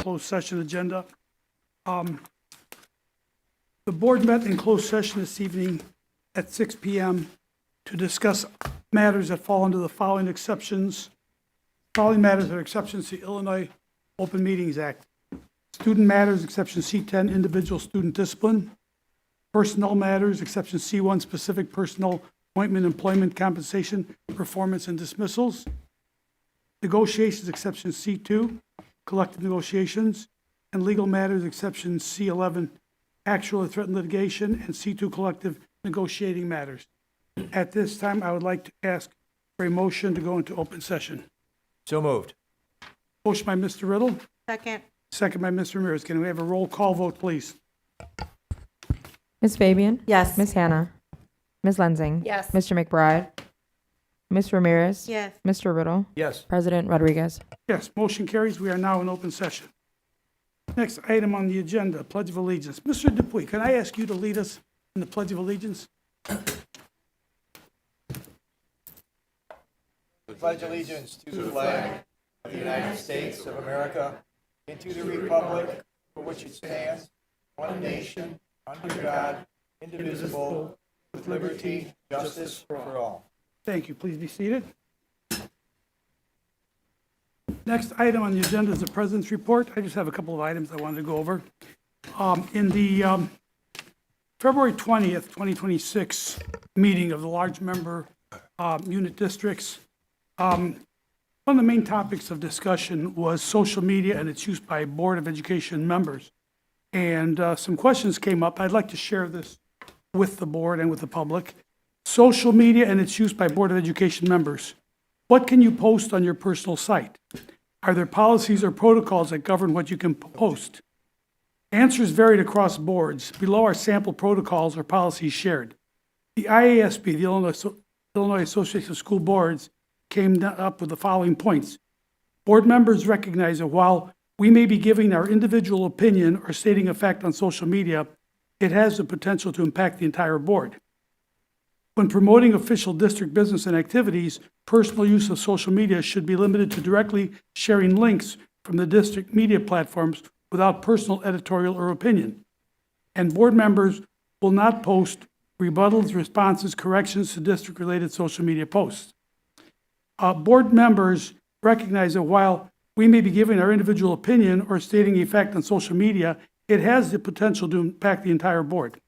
closed session agenda. The board met in closed session this evening at 6 p.m. to discuss matters that fall under the following exceptions. Following matters are exceptions to Illinois Open Meetings Act. Student matters, exception C10, individual student discipline. Personnel matters, exception C1, specific personnel appointment, employment, compensation, performance, and dismissals. Negotiations, exception C2, collective negotiations. And legal matters, exception C11, actual or threatened litigation, and C2, collective negotiating matters. At this time, I would like to ask for a motion to go into open session. So moved. Motion by Mr. Riddle, Second. second by Mr. Ramirez. Can we have a roll call vote, please? Ms. Fabian? Yes. Ms. Hannah? Ms. Lensing? Yes. Mr. McBride? Ms. Ramirez? Yes. Mr. Riddle? Yes. President Rodriguez? Yes, motion carries. We are now in open session. Next item on the agenda, Pledge of Allegiance. Mr. Dupuy, can I ask you to lead us in the Pledge of Allegiance? Pledge allegiance to the flag of the United States of America and to the republic for which it stands, one nation, under God, indivisible, with liberty, justice for all. Thank you. Please be seated. Next item on the agenda is the President's Report. I just have a couple of items I wanted to go over. In the February 20th, 2026 meeting of the large member unit districts, one of the main topics of discussion was social media and its use by Board of Education members. And some questions came up. I'd like to share this with the board and with the public. Social media and its use by Board of Education members. What can you post on your personal site? Are there policies or protocols that govern what you can post? Answers varied across boards. Below are sample protocols or policies shared. The IASB, the Illinois Association of School Boards, came up with the following points. Board members recognize that while we may be giving our individual opinion or stating a fact on social media, it has the potential to impact the entire board. When promoting official district business and activities, personal use of social media should be limited to directly sharing links from the district media platforms without personal editorial or opinion. And board members will not post rebuttals, responses, corrections to district-related social media posts. Board members recognize that while we may be giving our individual opinion or stating a fact on social media, it has the potential to impact the entire board.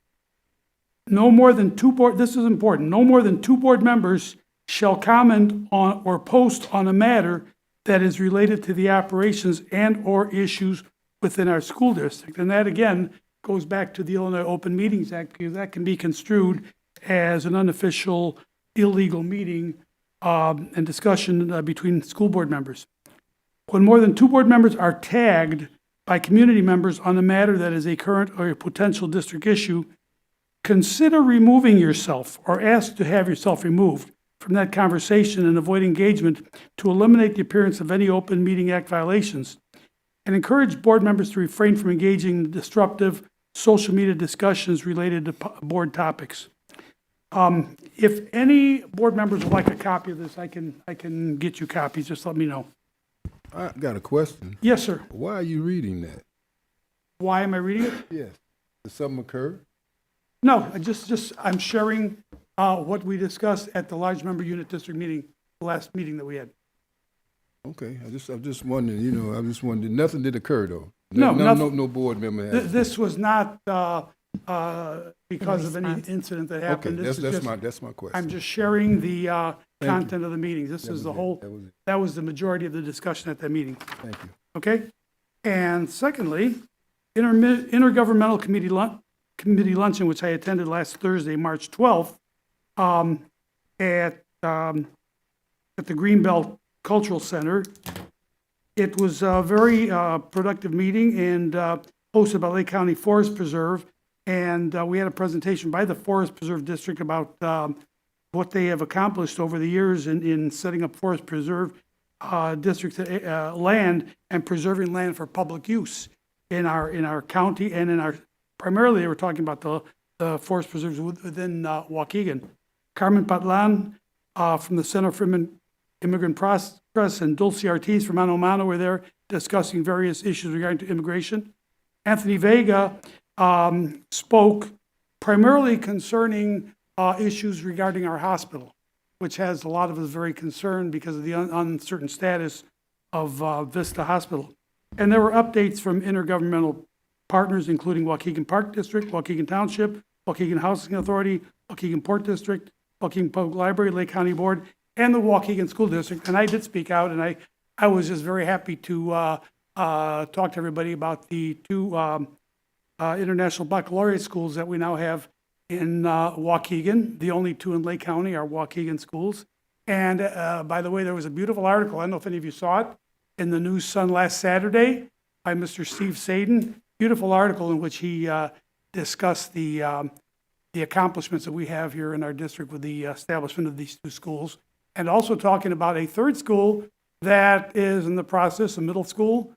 No more than this is important, no more than two board members shall comment on or post on a matter that is related to the operations and or issues within our school district. And that again goes back to the Illinois Open Meetings Act, because that can be construed as an unofficial illegal meeting and discussion between school board members. When more than two board members are tagged by community members on a matter that is a current or a potential district issue, consider removing yourself or ask to have yourself removed from that conversation and avoid engagement to eliminate the appearance of any Open Meeting Act violations, and encourage board members to refrain from engaging in disruptive social media discussions related to board topics. If any board members would like a copy of this, I can get you copies. Just let me know. I got a question. Yes, sir. Why are you reading that? Why am I reading it? Yes. Did something occur? No, I'm sharing what we discussed at the large member unit district meeting, the last meeting that we had. Okay, I'm just wondering, I'm just wondering, nothing did occur though? No, nothing. No board member had. This was not because of any incident that Okay, happened. This is just, that's my question. I'm just sharing the you. content of the meeting. This is the whole, that was the majority of the discussion at that meeting. Thank you. Okay? And secondly, intergovernmental committee luncheon, which I attended last Thursday, March 12th, at the Greenbelt Cultural Center. It was a very productive meeting and hosted by Lake County Forest Preserve. And we had a presentation by the Forest Preserve District about what they have accomplished over the years in setting up Forest Preserve district land and preserving land for public use in our county and in our, primarily they were talking about the forest preserves within Waukegan. Carmen Patlan from the Center for Immigrant Progress and Dulce Ortiz from Mano Mano were there, discussing various issues regarding to immigration. Anthony Vega spoke primarily concerning issues regarding our hospital, which has a lot of us very concerned because of the uncertain status of Vista Hospital. And there were updates from intergovernmental partners, including Waukegan Park District, Waukegan Township, Waukegan Housing Authority, Waukegan Port District, Waukegan Public Library, Lake County Board, and the Waukegan School District. And I did speak out, and I was just very happy to talk to everybody about the two international baccalaureate schools that we now have in Waukegan. The only two in Lake County are Waukegan schools. And by the way, there was a beautiful article, I don't know if any of you saw it, in the News Sun last Saturday by Mr. Steve Sadin. Beautiful article in which he discussed the accomplishments that we have here in our district with the establishment of these two schools, and also talking about a third school that is in the process, a middle school,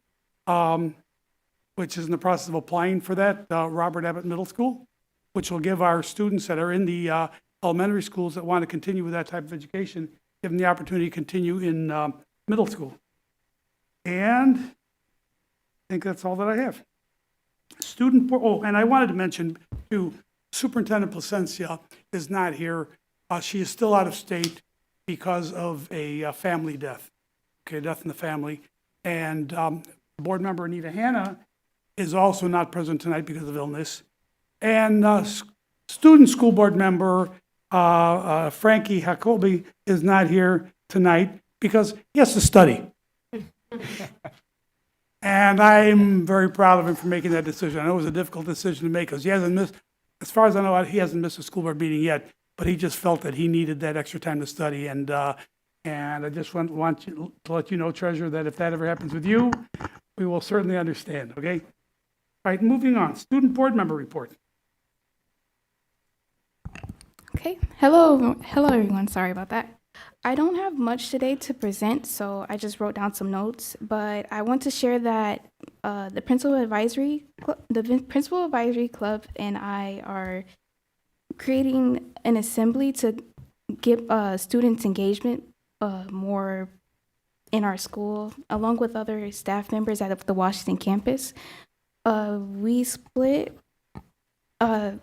which is in the process of applying for that, Robert Abbott Middle School, which will give our students that are in the elementary schools that want to continue with that type of education, give them the opportunity to continue in middle school. And I think that's all that I have. And I wanted to mention too, Superintendent Placencia is not here. She is still out of state because of a family death, death in the family. And board member Anita Hanna is also not present tonight because of illness. And student school board member Frankie Jacoby is not here tonight because he has to study. And I'm very proud of him for making that decision. I know it was a difficult decision to make because he hasn't missed, as far as I know, he hasn't missed a school board meeting yet, but he just felt that he needed that extra time to study. And I just want you to let you know, Treasurer, that if that ever happens with you, we will certainly understand, okay? All right, moving on. Student board member report. Okay. Hello everyone. Sorry about that. I don't have much today to present, so I just wrote down some notes. But I want to share that the Principal Advisory Club and I are creating an assembly to get students' engagement more in our school, along with other staff members at the Washington campus. We split the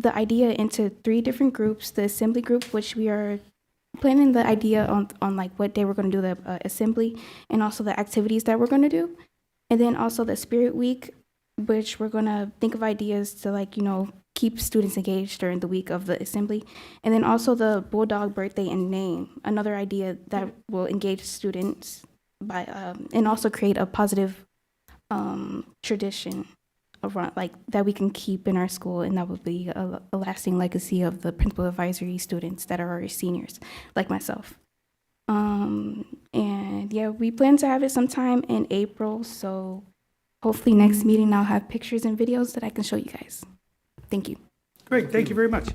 idea into 3 different groups. The assembly group, which we are planning the idea on like what day we're going to do the assembly, and also the activities that we're going to do. And then also the Spirit Week, which we're going to think of ideas to, like, you know, keep students engaged during the week of the assembly. And then also the Bulldog Birthday and Name, another idea that will engage students by and also create a positive tradition around, like, that we can keep in our school, and that will be a lasting legacy of the principal advisory students that are our seniors, like myself. And yeah, we plan to have it sometime in April, so hopefully next meeting I'll have pictures and videos that I can show you guys. Thank you. Great, thank you very much.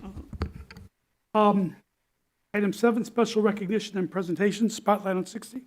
Item 7, special recognition and presentation, spotlight on 60.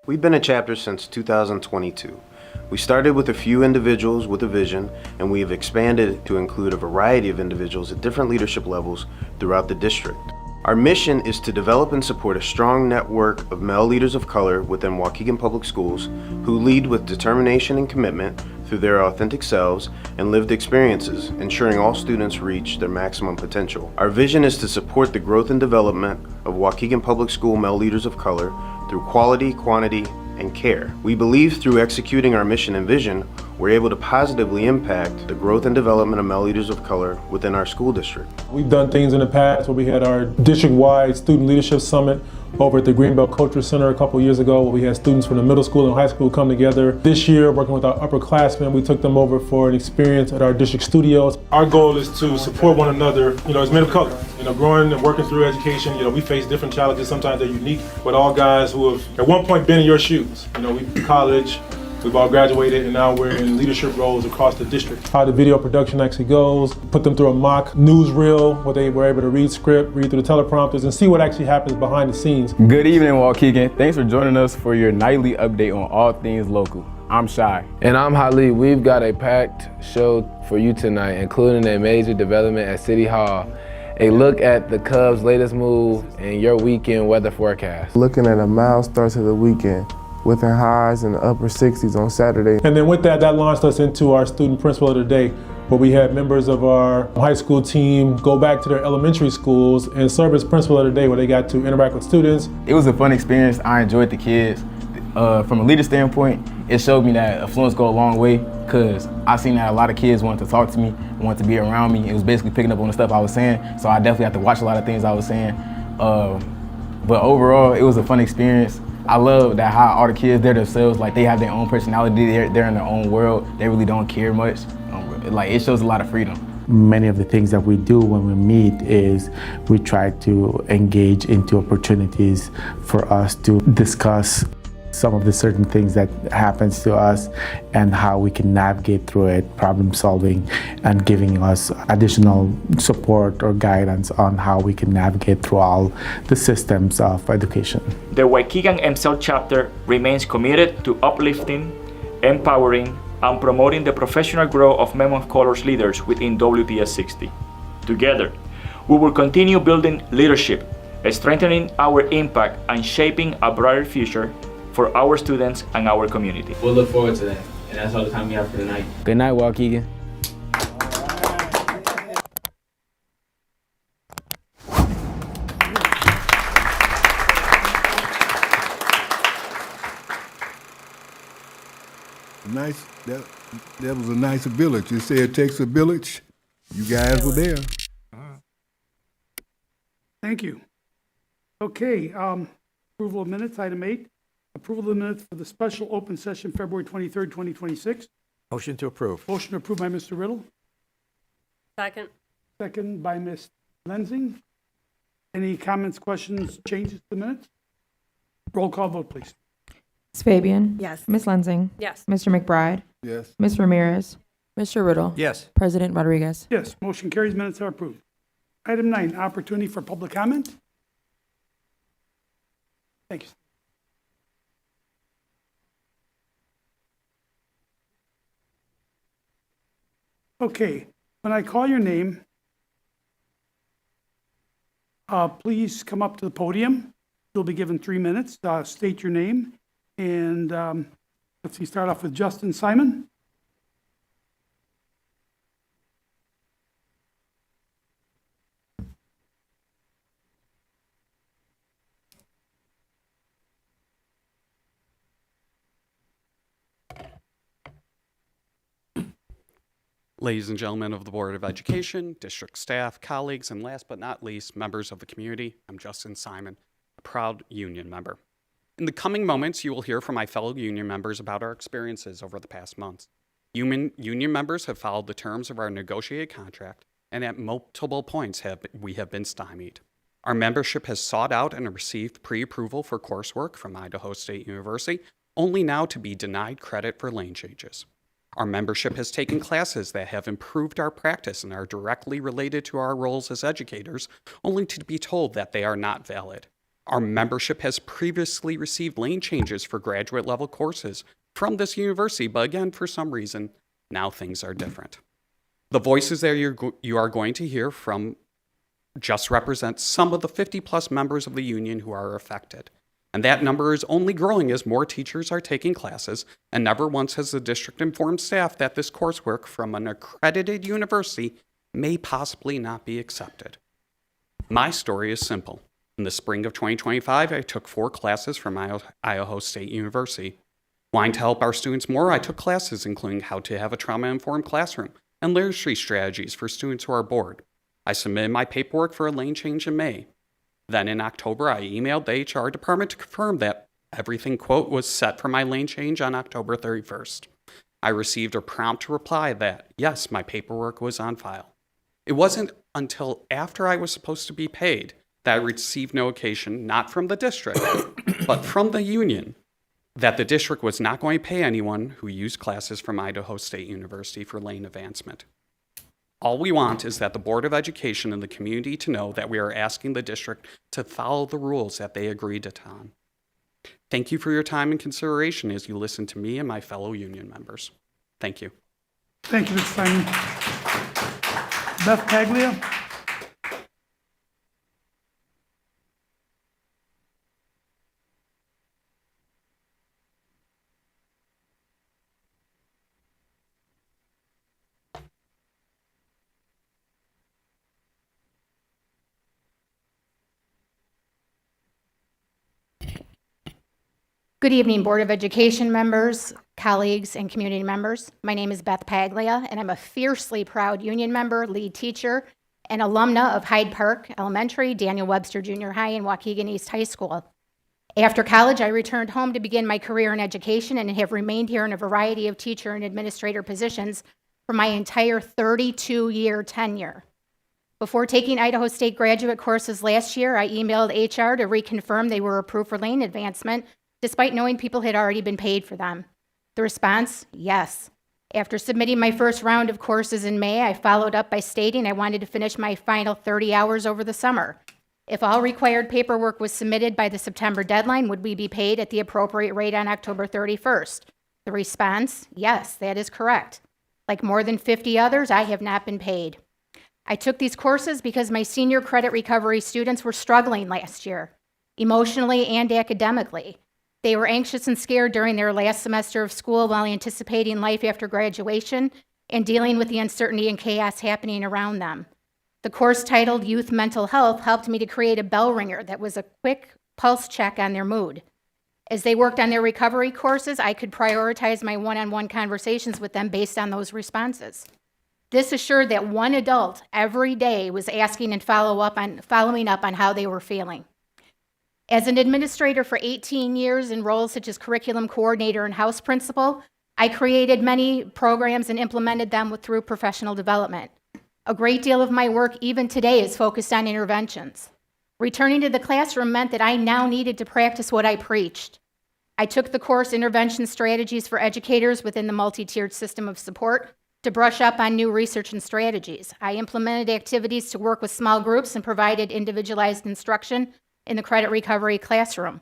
We've been a chapter since 2022. We started with a few individuals with a vision, and we have expanded to include a variety of individuals at different leadership levels throughout the district. Our mission is to develop and support a strong network of male leaders of color within Waukegan Public Schools who lead with determination and commitment through their authentic selves and lived experiences, ensuring all students reach their maximum potential. Our vision is to support the growth and development of Waukegan Public School male leaders of color through quality, quantity, and care. We believe through executing our mission and vision, we're able to positively impact the growth and development of male leaders of color within our school district. We've done things in the past where we had our district-wide student leadership summit over at the Greenbelt Culture Center a couple years ago, where we had students from the middle school and high school come together. This year, working with our upperclassmen, we took them over for an experience at our district studios. Our goal is to support one another, as men of color. Growing and working through education, we face different challenges. Sometimes they're unique, but all guys who have at one point been in your shoes. We college, We've all graduated and now we're in leadership roles across the district. How the video production actually goes, put them through a mock newsreel where they were able to read script, read through the teleprompters, and see what actually happens behind the scenes. Good evening, Waukegan. Thanks for joining us for your nightly update on all things local. I'm Shy. And I'm Holly. We've got a packed show for you tonight, including a major development at City Hall, a look at the Cubs' latest move, and your weekend weather forecast. Looking at a mild start to the weekend, with highs in the upper 60s on Saturday. And then with that launched us into our student principal of the day, where we had members of our high school team go back to their elementary schools and serve as principal of the day, where they got to interact with students. It was a fun experience. I enjoyed the kids. From a leader standpoint, it showed me that affluence go a long way, because I seen that a lot of kids wanted to talk to me, wanted to be around me. It was basically picking up on the stuff I was saying, so I definitely had to watch a lot of things I was saying. But overall, it was a fun experience. I love that how all the kids, they're themselves, like they have their own personality, they're in their own world, they really don't care much. Like it shows a lot of freedom. Many of the things that we do when we meet is we try to engage into opportunities for us to discuss some of the certain things that happens to us and how we can navigate through it, problem solving, and giving us additional support or guidance on how we can navigate through all the systems of education. The Waukegan MCL chapter remains committed to uplifting, empowering, and promoting the professional growth of men of color's leaders within WPS 60. Together, we will continue building leadership, strengthening our impact, and shaping a brighter future for our students and our community. We'll look forward to that. And that's all the time we have for tonight. Good night, Waukegan. Nice, that was a nice village. You say it takes a village. You guys were there. Thank you. Okay, approval of minutes, item 8. Approval of the minutes for the special open session, February 23rd, 2026. Motion to approve. Motion approved by Mr. Riddle, Second. second by Ms. Lenzing. Any comments, questions, changes to the minutes? Roll call vote, please. Ms. Fabian? Yes. Ms. Lenzing? Yes. Mr. McBride? Yes. Ms. Ramirez? Mr. Riddle? Yes. President Rodriguez? Yes, motion carries, minutes are approved. Item 9, opportunity for public comment. Thank you. Okay, when I call your name, please come up to the podium. You'll be given 3 minutes. State your name. And let's see, start off with Justin Simon. Ladies and gentlemen of the Board of Education, district staff, colleagues, and last but not least, members of the community, I'm Justin Simon, a proud union member. In the coming moments, you will hear from my fellow union members about our experiences over the past months. Union members have followed the terms of our negotiated contract, and at multiple points we have been stymied. Our membership has sought out and received pre-approval for coursework from Idaho State University, only now to be denied credit for lane changes. Our membership has taken classes that have improved our practice and are directly related to our roles as educators, only to be told that they are not valid. Our membership has previously received lane changes for graduate level courses from this university, but again, for some reason, now things are different. The voices that you are going to hear from just represent some of the 50+ members of the union who are affected. And that number is only growing as more teachers are taking classes, and never once has the district informed staff that this coursework from an accredited university may possibly not be accepted. My story is simple. In the spring of 2025, I took 4 classes from Idaho State University. Wanting to help our students more, I took classes including how to have a trauma-informed classroom and literacy strategies for students who are bored. I submitted my paperwork for a lane change in May. Then in October, I emailed the HR department to confirm that everything, quote, was set for my lane change on October 31st. I received a prompt reply that, yes, my paperwork was on file. It wasn't until after I was supposed to be paid that I received notification, not from the district, but from the union, that the district was not going to pay anyone who used classes from Idaho State University for lane advancement. All we want is that the Board of Education and the community to know that we are asking the district to follow the rules that they agreed upon. Thank you for your time and consideration as you listen to me and my fellow union members. Thank you. Thank you, Mr. Simon. Beth Paglia? Good evening, Board of Education members, colleagues, and community members. My name is Beth Paglia, and I'm a fiercely proud union member, lead teacher, and alumna of Hyde Park Elementary, Daniel Webster Junior High, and Waukegan East High School. After college, I returned home to begin my career in education and have remained here in a variety of teacher and administrator positions for my entire 32-year tenure. Before taking Idaho State graduate courses last year, I emailed HR to reconfirm they were approved for lane advancement, despite knowing people had already been paid for them. The response, yes. After submitting my first round of courses in May, I followed up by stating I wanted to finish my final 30 hours over the summer. If all required paperwork was submitted by the September deadline, would we be paid at the appropriate rate on October 31st? The response, yes, that is correct. Like more than 50 others, I have not been paid. I took these courses because my senior credit recovery students were struggling last year, emotionally and academically. They were anxious and scared during their last semester of school while anticipating life after graduation and dealing with the uncertainty and chaos happening around them. The course titled Youth Mental Health helped me to create a bell ringer that was a quick pulse check on their mood. As they worked on their recovery courses, I could prioritize my one-on-one conversations with them based on those responses. This assured that one adult every day was asking and following up on how they were feeling. As an administrator for 18 years in roles such as curriculum coordinator and house principal, I created many programs and implemented them through professional development. A great deal of my work, even today, is focused on interventions. Returning to the classroom meant that I now needed to practice what I preached. I took the course Intervention Strategies for Educators within the multi-tiered system of support to brush up on new research and strategies. I implemented activities to work with small groups and provided individualized instruction in the credit recovery classroom.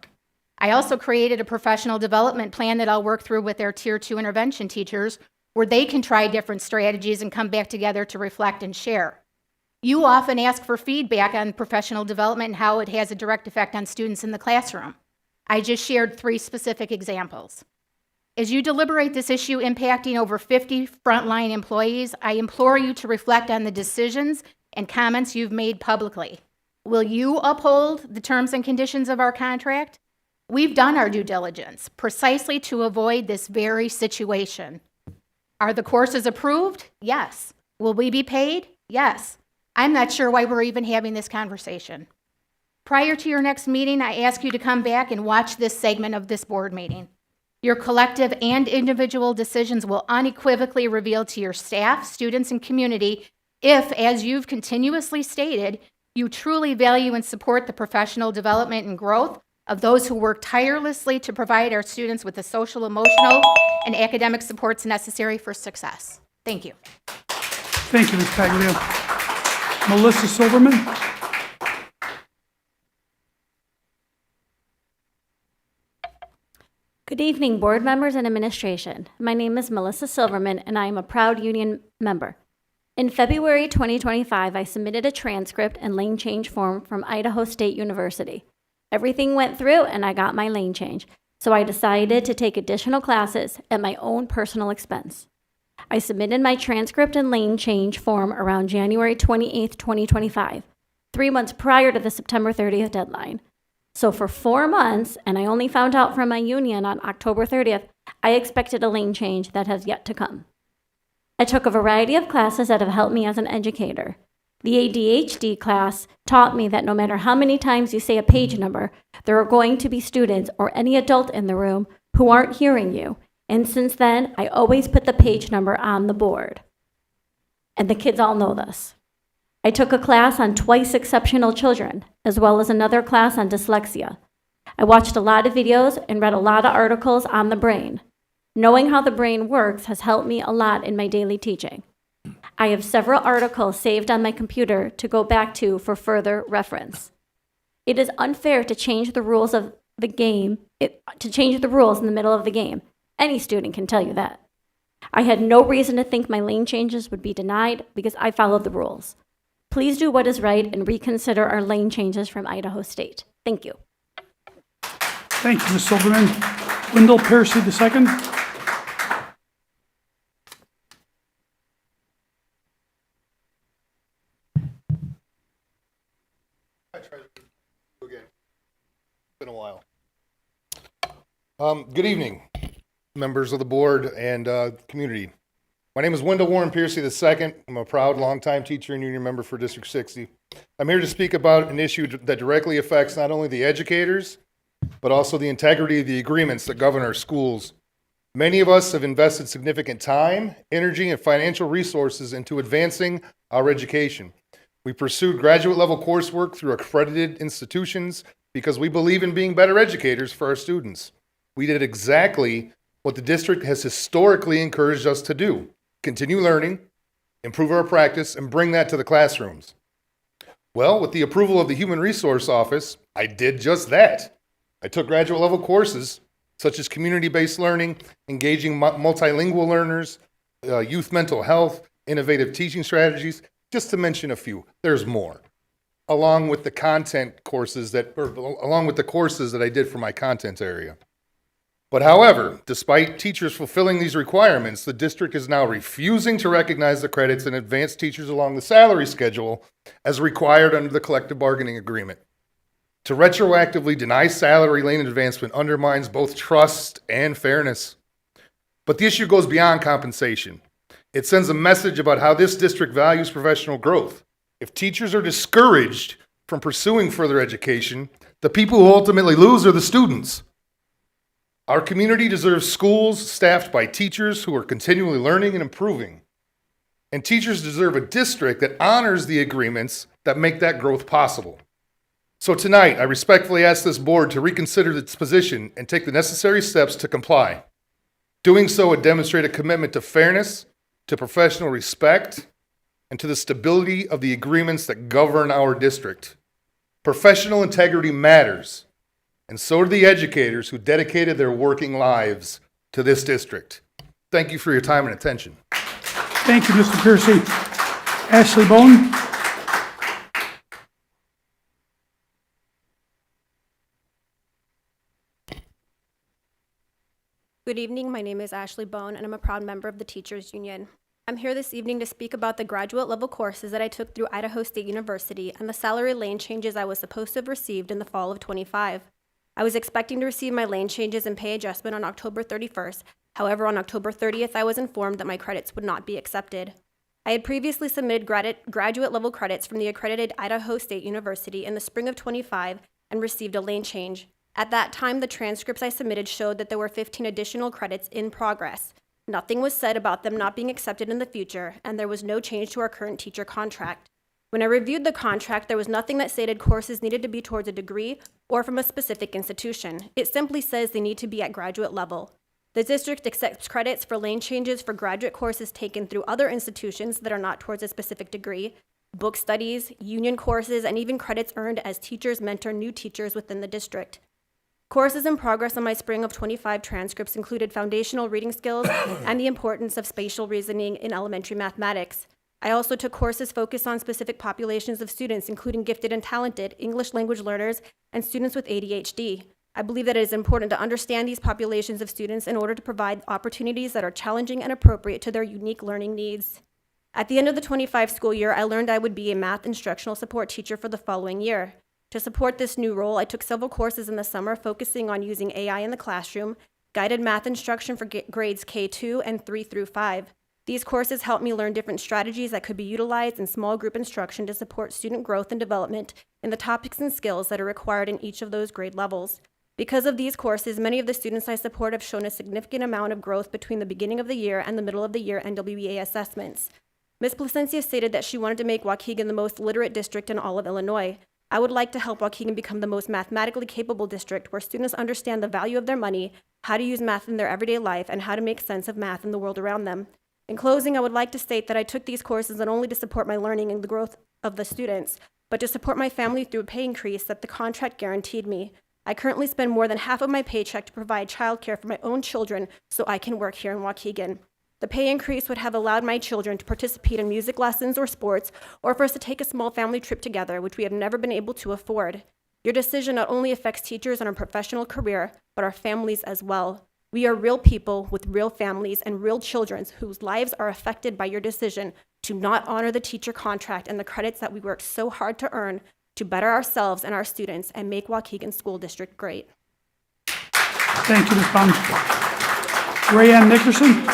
I also created a professional development plan that I'll work through with their Tier 2 intervention teachers, where they can try different strategies and come back together to reflect and share. You often ask for feedback on professional development and how it has a direct effect on students in the classroom. I just shared 3 specific examples. As you deliberate this issue impacting over 50 frontline employees, I implore you to reflect on the decisions and comments you've made publicly. Will you uphold the terms and conditions of our contract? We've done our due diligence precisely to avoid this very situation. Are the courses approved? Yes. Will we be paid? Yes. I'm not sure why we're even having this conversation. Prior to your next meeting, I ask you to come back and watch this segment of this board meeting. Your collective and individual decisions will unequivocally reveal to your staff, students, and community if, as you've continuously stated, you truly value and support the professional development and growth of those who work tirelessly to provide our students with the social, emotional, and academic supports necessary for success. Thank you. Thank you, Ms. Paglia. Melissa Silverman? Good evening, board members and administration. My name is Melissa Silverman, and I am a proud union member. In February 2025, I submitted a transcript and lane change form from Idaho State University. Everything went through, and I got my lane change, so I decided to take additional classes at my own personal expense. I submitted my transcript and lane change form around January 28, 2025, 3 months prior to the September 30th deadline. So for 4 months, and I only found out from my union on October 30th, I expected a lane change that has yet to come. I took a variety of classes that have helped me as an educator. The ADHD class taught me that no matter how many times you say a page number, there are going to be students or any adult in the room who aren't hearing you. And since then, I always put the page number on the board. And the kids all know this. I took a class on twice exceptional children, as well as another class on dyslexia. I watched a lot of videos and read a lot of articles on the brain. Knowing how the brain works has helped me a lot in my daily teaching. I have several articles saved on my computer to go back to for further reference. It is unfair to change the rules of the game, to change the rules in the middle of the game. Any student can tell you that. I had no reason to think my lane changes would be denied because I followed the rules. Please do what is right and reconsider our lane changes from Idaho State. Thank you. Thank you, Ms. Silverman. Wendell Piercy II. Been a while. Good evening, members of the board and community. My name is Wendell Warren Piercy II. I'm a proud longtime teacher and union member for District 60. I'm here to speak about an issue that directly affects not only the educators, but also the integrity of the agreements that govern our schools. Many of us have invested significant time, energy, and financial resources into advancing our education. We pursued graduate level coursework through accredited institutions because we believe in being better educators for our students. We did exactly what the district has historically encouraged us to do: continue learning, improve our practice, and bring that to the classrooms. Well, with the approval of the Human Resource Office, I did just that. I took graduate level courses such as community-based learning, engaging multilingual learners, youth mental health, innovative teaching strategies, just to mention a few. There's more, along with the courses that I did for my content area. But however, despite teachers fulfilling these requirements, the district is now refusing to recognize the credits and advance teachers along the salary schedule as required under the collective bargaining agreement. To retroactively deny salary lane advancement undermines both trust and fairness. But the issue goes beyond compensation. It sends a message about how this district values professional growth. If teachers are discouraged from pursuing further education, the people who ultimately lose are the students. Our community deserves schools staffed by teachers who are continually learning and improving. And teachers deserve a district that honors the agreements that make that growth possible. So tonight, I respectfully ask this board to reconsider its position and take the necessary steps to comply. Doing so would demonstrate a commitment to fairness, to professional respect, and to the stability of the agreements that govern our district. Professional integrity matters, and so do the educators who dedicated their working lives to this district. Thank you for your time and attention. Thank you, Mr. Piercy. Ashley Bone. Good evening, my name is Ashley Bone, and I'm a proud member of the Teachers Union. I'm here this evening to speak about the graduate level courses that I took through Idaho State University and the salary lane changes I was supposed to have received in the fall of 25. I was expecting to receive my lane changes and pay adjustment on October 31st. However, on October 30th, I was informed that my credits would not be accepted. I had previously submitted graduate level credits from the accredited Idaho State University in the spring of 25 and received a lane change. At that time, the transcripts I submitted showed that there were 15 additional credits in progress. Nothing was said about them not being accepted in the future, and there was no change to our current teacher contract. When I reviewed the contract, there was nothing that stated courses needed to be towards a degree or from a specific institution. It simply says they need to be at graduate level. The district accepts credits for lane changes for graduate courses taken through other institutions that are not towards a specific degree, book studies, union courses, and even credits earned as teachers mentor new teachers within the district. Courses in progress on my spring of 25 transcripts included foundational reading skills and the importance of spatial reasoning in elementary mathematics. I also took courses focused on specific populations of students, including gifted and talented English language learners and students with ADHD. I believe that it is important to understand these populations of students in order to provide opportunities that are challenging and appropriate to their unique learning needs. At the end of the 25 school year, I learned I would be a math instructional support teacher for the following year. To support this new role, I took several courses in the summer focusing on using AI in the classroom, guided math instruction for grades K2 and 3 through 5. These courses helped me learn different strategies that could be utilized in small group instruction to support student growth and development in the topics and skills that are required in each of those grade levels. Because of these courses, many of the students I support have shown a significant amount of growth between the beginning of the year and the middle of the year NWEA assessments. Ms. Placencia stated that she wanted to make Waukegan the most literate district in all of Illinois. I would like to help Waukegan become the most mathematically capable district where students understand the value of their money, how to use math in their everyday life, and how to make sense of math in the world around them. In closing, I would like to state that I took these courses not only to support my learning and the growth of the students, but to support my family through a pay increase that the contract guaranteed me. I currently spend more than half of my paycheck to provide childcare for my own children so I can work here in Waukegan. The pay increase would have allowed my children to participate in music lessons or sports, or for us to take a small family trip together, which we have never been able to afford. Your decision not only affects teachers and our professional career, but our families as well. We are real people with real families and real children whose lives are affected by your decision to not honor the teacher contract and the credits that we worked so hard to earn to better ourselves and our students and make Waukegan School District great. Thank you, Ms. Bond. Rayanne Nickerson.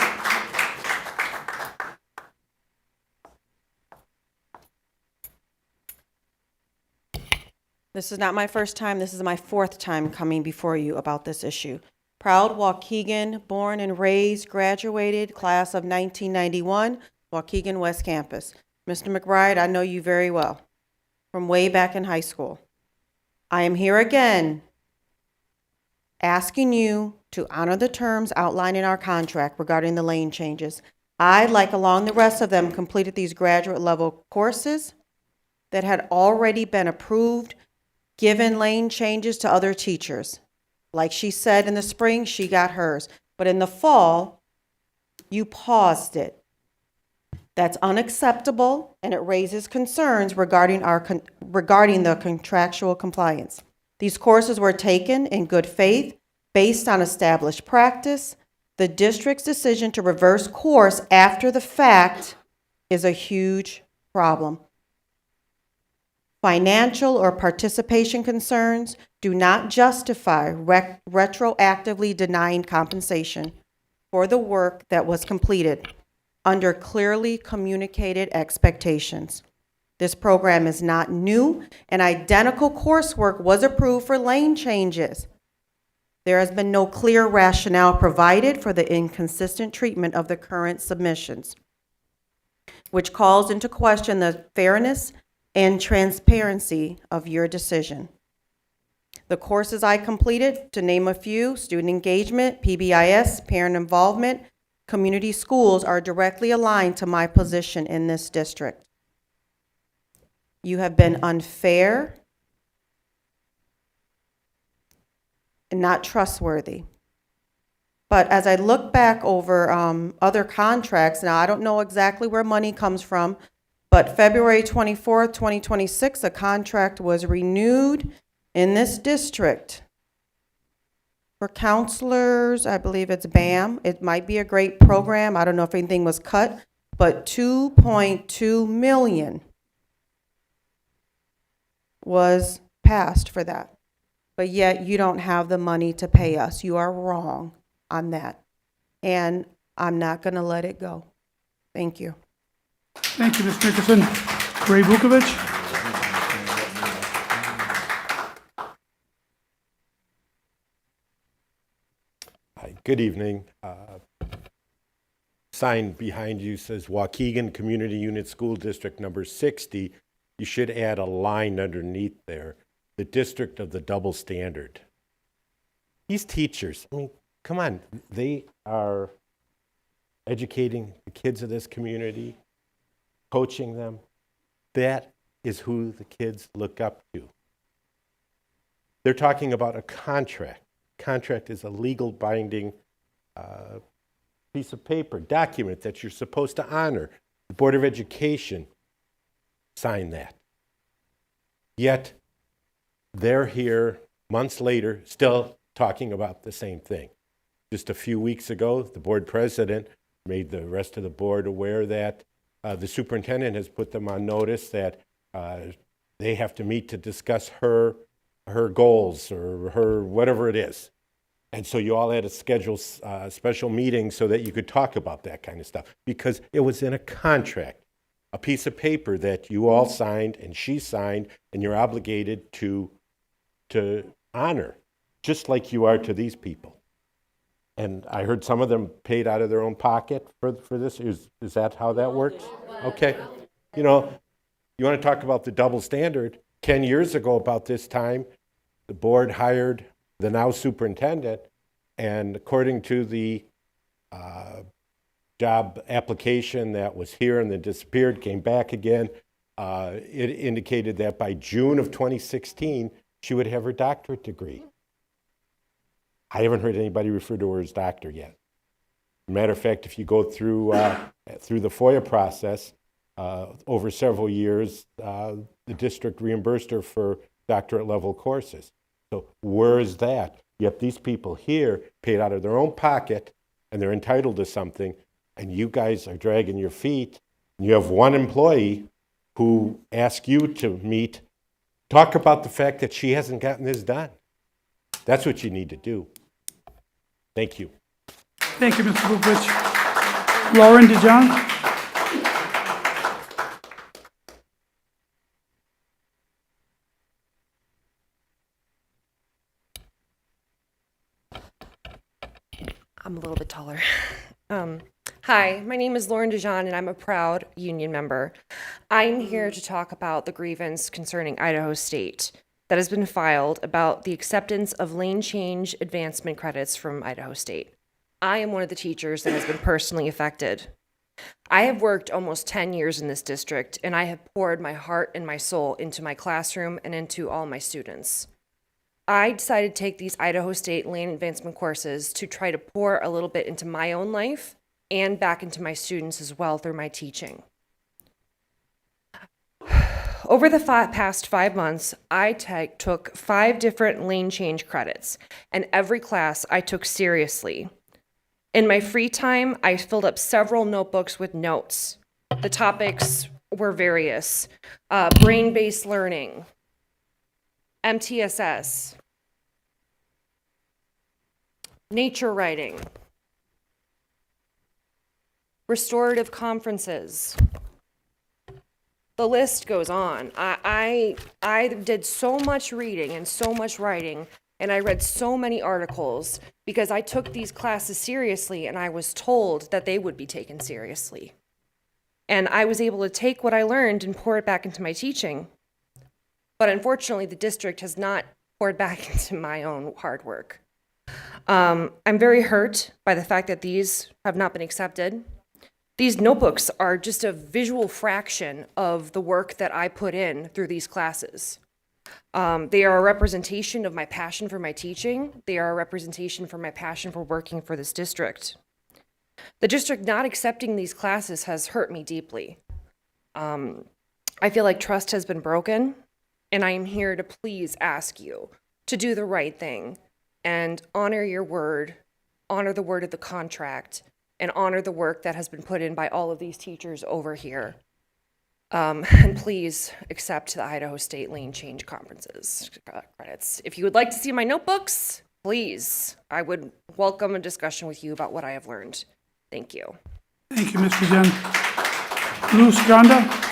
This is not my first time. This is my fourth time coming before you about this issue. Proud Waukegan, born and raised, graduated, class of 1991, Waukegan West Campus. Mr. McBride, I know you very well from way back in high school. I am here again asking you to honor the terms outlined in our contract regarding the lane changes. I, like along the rest of them, completed these graduate level courses that had already been approved, given lane changes to other teachers. Like she said, in the spring, she got hers. But in the fall, you paused it. That's unacceptable, and it raises concerns regarding the contractual compliance. These courses were taken in good faith, based on established practice. The district's decision to reverse course after the fact is a huge problem. Financial or participation concerns do not justify retroactively denying compensation for the work that was completed under clearly communicated expectations. This program is not new, and identical coursework was approved for lane changes. There has been no clear rationale provided for the inconsistent treatment of the current submissions, which calls into question the fairness and transparency of your decision. The courses I completed, to name a few, student engagement, PBIS, parent involvement, community schools, are directly aligned to my position in this district. You have been unfair and not trustworthy. But as I look back over other contracts, now I don't know exactly where money comes from, but February 24th, 2026, a contract was renewed in this district for counselors. I believe it's BAM. It might be a great program. I don't know if anything was cut, but $2.2 million was passed for that. But yet you don't have the money to pay us. You are wrong on that. And I'm not going to let it go. Thank you. Thank you, Ms. Nickerson. Ray Vukovic. Hi, good evening. Sign behind you says Waukegan Community Unit School District number 60. You should add a line underneath there, the district of the double standard. These teachers, I mean, come on, they are educating the kids of this community, coaching them. That is who the kids look up to. They're talking about a contract. Contract is a legal binding piece of paper, document that you're supposed to honor. The Board of Education signed that. Yet, they're here months later still talking about the same thing. Just a few weeks ago, the board president made the rest of the board aware that the superintendent has put them on notice that they have to meet to discuss her goals or her whatever it is. And so you all had to schedule special meetings so that you could talk about that kind of stuff, because it was in a contract, a piece of paper that you all signed and she signed, and you're obligated to honor, just like you are to these people. And I heard some of them paid out of their own pocket for this. Is that how that works? Okay. You know, you want to talk about the double standard. 10 years ago, about this time, the board hired the now superintendent, and according to the job application that was here and then disappeared, came back again, it indicated that by June of 2016, she would have her doctorate degree. I haven't heard anybody refer to her as doctor yet. Matter of fact, if you go through the FOIA process, over several years, the district reimbursed her for doctorate level courses. So where is that? Yet these people here paid out of their own pocket and they're entitled to something, and you guys are dragging your feet. You have one employee who asks you to meet, talk about the fact that she hasn't gotten this done. That's what you need to do. Thank you. Thank you, Mr. Bukovich. Lauren DeJohn? I'm a little bit taller. Hi, my name is Lauren DeJohn, and I'm a proud union member. I'm here to talk about the grievance concerning Idaho State that has been filed about the acceptance of lane change advancement credits from Idaho State. I am one of the teachers that has been personally affected. I have worked almost 10 years in this district, and I have poured my heart and my soul into my classroom and into all my students. I decided to take these Idaho State lane advancement courses to try to pour a little bit into my own life and back into my students as well through my teaching. Over the past 5 months, I took 5 different lane change credits, and every class I took seriously. In my free time, I filled up several notebooks with notes. The topics were various: brain-based learning, MTSS, nature writing, restorative conferences. The list goes on. I did so much reading and so much writing, and I read so many articles because I took these classes seriously, and I was told that they would be taken seriously. And I was able to take what I learned and pour it back into my teaching. But unfortunately, the district has not poured back into my own hard work. I'm very hurt by the fact that these have not been accepted. These notebooks are just a visual fraction of the work that I put in through these classes. They are a representation of my passion for my teaching. They are a representation for my passion for working for this district. The district not accepting these classes has hurt me deeply. I feel like trust has been broken, and I am here to please ask you to do the right thing and honor your word, honor the word of the contract, and honor the work that has been put in by all of these teachers over here. And please accept the Idaho State Lane Change Conferences credits. If you would like to see my notebooks, please, I would welcome a discussion with you about what I have learned. Thank you. Thank you, Mr. Jen. Luz Granda?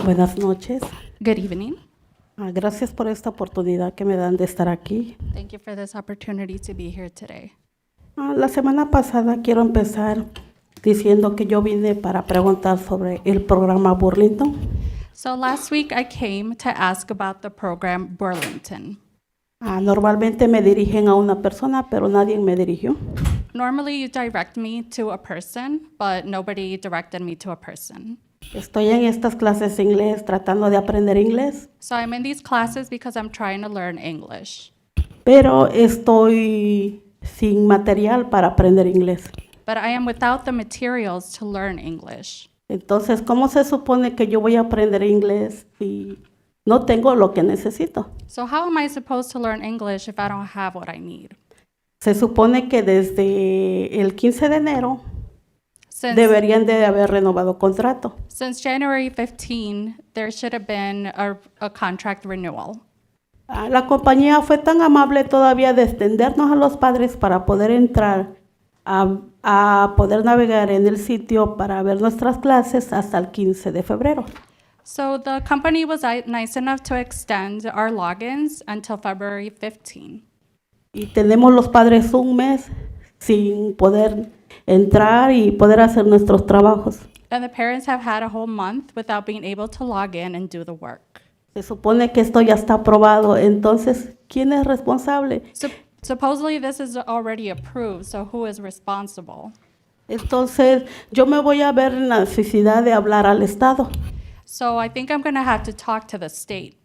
Buenas noches. Good evening. Gracias por esta oportunidad que me dan de estar aquí. Thank you for this opportunity to be here today. La semana pasada quiero empezar diciendo que yo vine para preguntar sobre el programa Burlington. So last week I came to ask about the program Burlington. Normalmente me dirigen a una persona, pero nadie me dirigió. Normally you direct me to a person, but nobody directed me to a person. Estoy en estas clases de inglés tratando de aprender inglés. So I'm in these classes because I'm trying to learn English. Pero estoy sin material para aprender inglés. But I am without the materials to learn English. Entonces, ¿cómo se supone que yo voy a aprender inglés si no tengo lo que necesito? So how am I supposed to learn English if I don't have what I need? Se supone que desde el 15 de enero deberían de haber renovado contrato. Since January 15, there should have been a contract renewal. La compañía fue tan amable todavía de extendernos a los padres para poder entrar a poder navegar en el sitio para ver nuestras clases hasta el 15 de febrero. So the company was nice enough to extend our logins until February 15. Y tenemos los padres un mes sin poder entrar y poder hacer nuestros trabajos. And the parents have had a whole month without being able to log in and do the work. Se supone que esto ya está aprobado, entonces, ¿quién es responsable? Supposedly this is already approved, so who is responsible? Entonces, yo me voy a ver en la necesidad de hablar al Estado. So I think I'm going to have to talk to the state.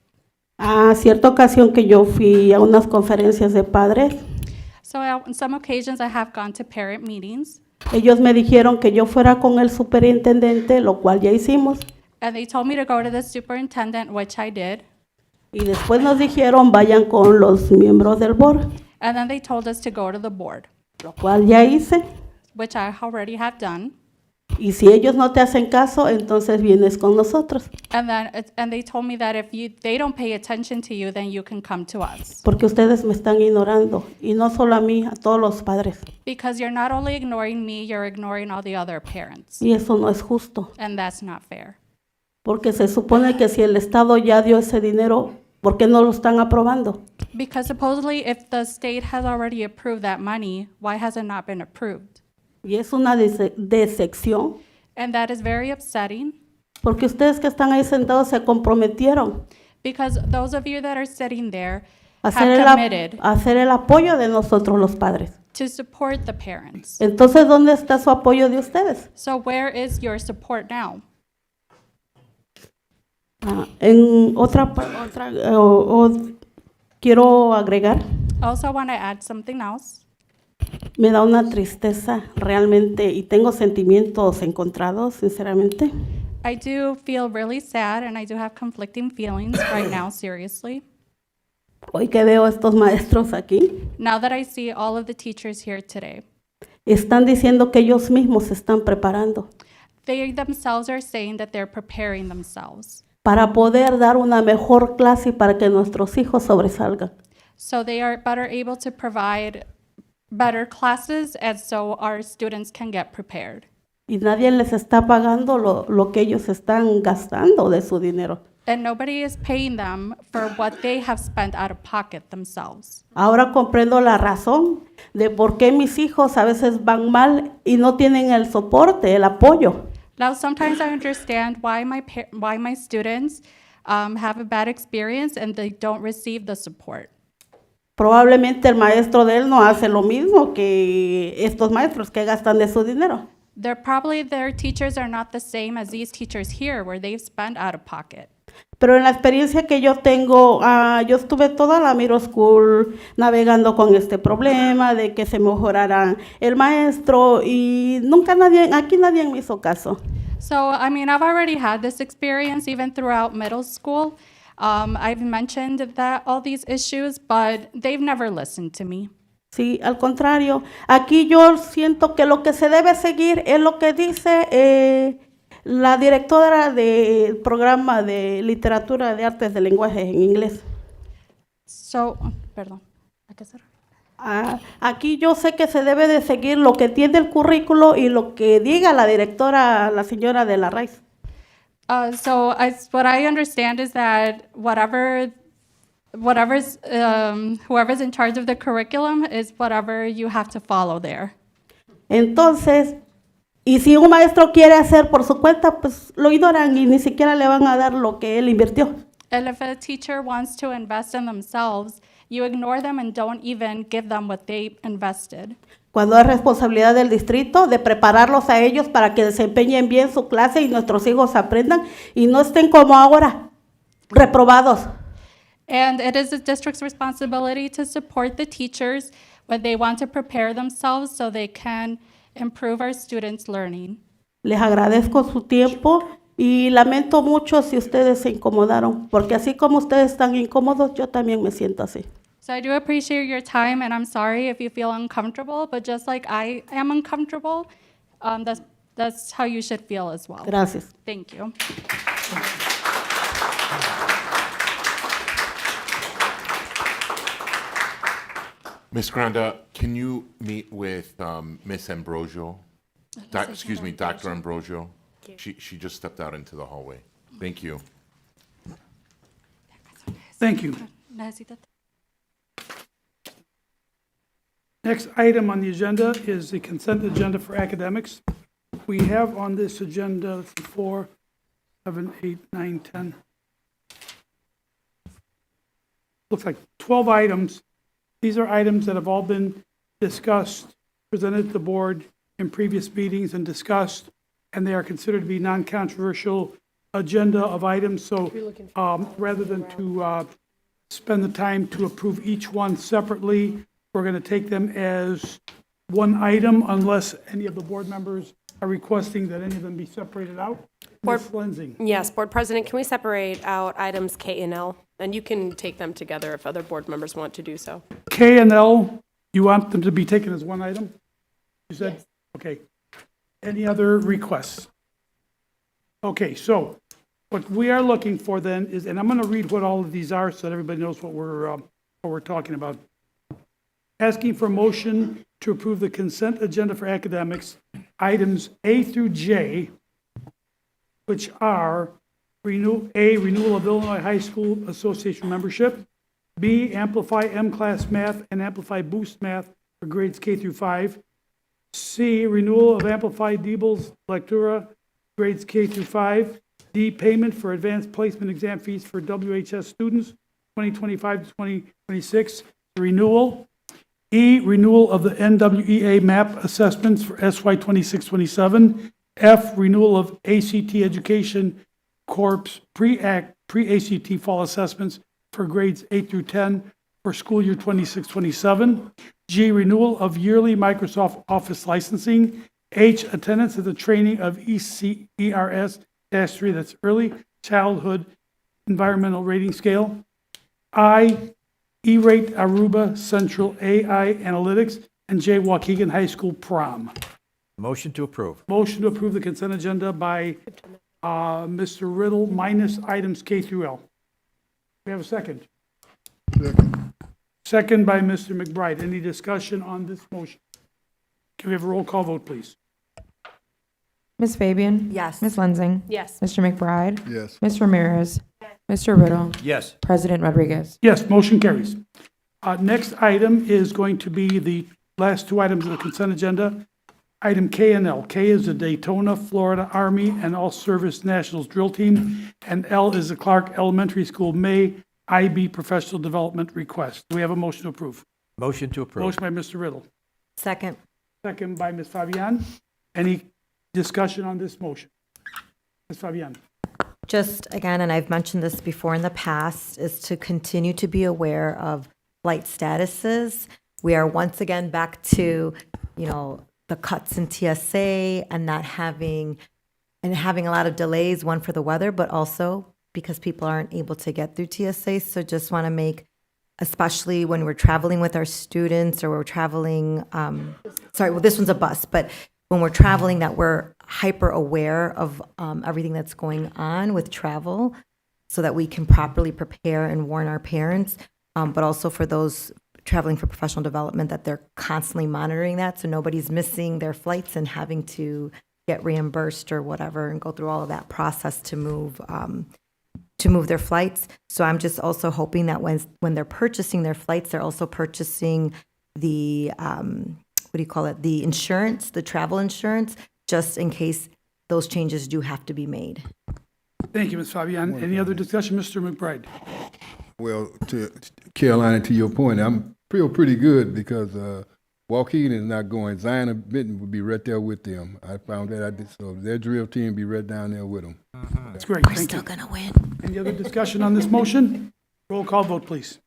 A cierta ocasión que yo fui a unas conferencias de padres, So on some occasions I have gone to parent meetings, ellos me dijeron que yo fuera con el superintendente, lo cual ya hicimos. and they told me to go to the superintendent, which I did. Y después nos dijeron vayan con los miembros del board, And then they told us to go to the board, lo cual ya hice. which I already have done. Y si ellos no te hacen caso, entonces vienes con nosotros, And they told me that if they don't pay attention to you, then you can come to us. porque ustedes me están ignorando, y no solo a mí, a todos los padres. Because you're not only ignoring me, you're ignoring all the other parents. Y eso no es justo, And that's not fair. porque se supone que si el Estado ya dio ese dinero, ¿por qué no lo están aprobando? Because supposedly if the state has already approved that money, why has it not been approved? Y es una decepción, And that is very upsetting porque ustedes que están ahí sentados se comprometieron because those of you that are sitting there a have committed hacer el apoyo de nosotros los padres. to support the parents. Entonces, ¿dónde está su apoyo de ustedes? So where is your support now? En quiero agregar, Also want to add something else. me da una tristeza realmente y tengo sentimientos encontrados, sinceramente. I do feel really sad and I do have conflicting feelings right now, seriously. Hoy que veo a estos maestros aquí, Now that I see all of the teachers here today, están diciendo que ellos mismos se están preparando they themselves are saying that they're preparing themselves. para poder dar una mejor clase y para que nuestros hijos sobresalgan. So they are better able to provide better classes and so our students can get prepared. Y nadie les está pagando lo que ellos están gastando de su dinero. And nobody is paying them for what they have spent out of pocket themselves. Ahora comprendo la razón de por qué mis hijos a veces van mal y no tienen el soporte, el apoyo. Now, sometimes I understand why my students have a bad experience and they don't receive the support. Probablemente el maestro de él no hace lo mismo que estos maestros que gastan de su dinero. Their teachers are not the same as these teachers here, where they've spent out of pocket. Pero en la experiencia que yo tengo, yo estuve toda la middle school navegando con este problema de que se mejorara el maestro y nunca aquí nadie me hizo caso. So, I mean, I've already had this experience even throughout middle school. I've mentioned that all these issues, but they've never listened to me. Sí, al contrario, aquí yo siento que lo que se debe seguir es lo que dice la directora del programa de literatura de artes de lenguaje en inglés. So, perdón. Aquí yo sé que se debe de seguir lo que tiene el currículo y lo que diga la directora, la señora de la Rice. What I understand is that whoever's in charge of the curriculum is whatever you have to follow there. Entonces, y si un maestro quiere hacer por su cuenta, pues lo ignoran y ni siquiera le van a dar lo que él invirtió. And if a teacher wants to invest in themselves, you ignore them and don't even give them what they invested. Cuando es responsabilidad del distrito de prepararlos a ellos para que desempeñen bien su clase y nuestros hijos aprendan y no estén como ahora, reprobados. And it is the district's responsibility to support the teachers when they want to prepare themselves so they can improve our students' learning. Les agradezco su tiempo y lamento mucho si ustedes se incomodaron, porque así como ustedes están incómodos, yo también me siento así. So I do appreciate your time, and I'm sorry if you feel uncomfortable, but just like I am uncomfortable, that's That's how you should feel as well. Gracias. Thank you. Ms. Granda, can you meet with Ms. Ambrosio? Excuse me, Dr. Ambrosio? She just stepped out into the hallway. Thank you. Thank you. Necesita- Next item on the agenda is the consent agenda for academics. We have on this agenda 4, 7, 8, 9, 10. Looks like 12 items. These are items that have all been discussed, presented to the board in previous meetings and discussed, and they are considered to be non-controversial agenda of items. So rather than to spend the time to approve each one separately, we're going to take them as one item unless any of the board members are requesting that any of them be separated out. Ms. Lensing. Yes, Board President, can we separate out items K and L? And you can take them together if other board members want to do so. K and L, you want them to be taken as one item? You said? Yes. Okay. Any other requests? Okay, so what we are looking for then is, and I'm going to read what all of these are so that everybody knows what we're talking about. Asking for a motion to approve the consent agenda for academics, items A through J, which are renewal of Illinois High School Association membership, B, Amplify M-Class Math and Amplify Boost Math for grades K through 5, C, renewal of Amplify Diebels Lectura, grades K through 5, D, payment for advanced placement exam fees for WHS students, 2025 to 2026, renewal. E, renewal of the NWEA MAP assessments for SY 26-27. F, renewal of ACT Education Corps pre-ACT fall assessments for grades 8 through 10 for school year 26-27. G, renewal of yearly Microsoft Office licensing. H, attendance at the training of ECERS-3, that's Early Childhood Environmental Rating Scale. I, E-Rate Aruba Central AI Analytics, and J, Waukegan High School Prom. Motion to approve. Motion to approve the consent agenda by Mr. Riddle minus items K through L. We have a second. Second by Mr. McBride. Any discussion on this motion? Can we have a roll call vote, please? Ms. Fabian? Yes. Ms. Lensing? Yes. Mr. McBride? Yes. Mr. Ramirez? Mr. Riddle? Yes. President Rodriguez? Yes, motion carries. Next item is going to be the last two items of the consent agenda. Item K and L. K is the Daytona, Florida Army and All Service Nationals Drill Team, and L is the Clark Elementary School May IB Professional Development Request. Do we have a motion to approve? Motion to approve. Motion by Mr. Riddle. Second. Second by Ms. Fabian. Any discussion on this motion? Ms. Fabian. Just again, and I've mentioned this before in the past, is to continue to be aware of flight statuses. We are once again back to, the cuts in TSA and having a lot of delays, one for the weather, but also because people aren't able to get through TSA. So just want to make, especially when we're traveling with our students or we're traveling, this one's a bus, but when we're traveling, that we're hyper aware of everything that's going on with travel so that we can properly prepare and warn our parents, but also for those traveling for professional development, that they're constantly monitoring that so nobody's missing their flights and having to get reimbursed or whatever and go through all of that process to move their flights. So I'm just also hoping that when they're purchasing their flights, they're also purchasing the the insurance, the travel insurance, just in case those changes do have to be made. Thank you, Ms. Fabian. Any other discussion, Mr. McBride? Well, to Carolina, to your point, I'm feel pretty good because Waukegan is not going. Zion and Benton would be right there with them. I found that out. So their drill team be right down there with them. That's great. We're Thank still you. going to win. Any other discussion on this motion? Roll call vote, please.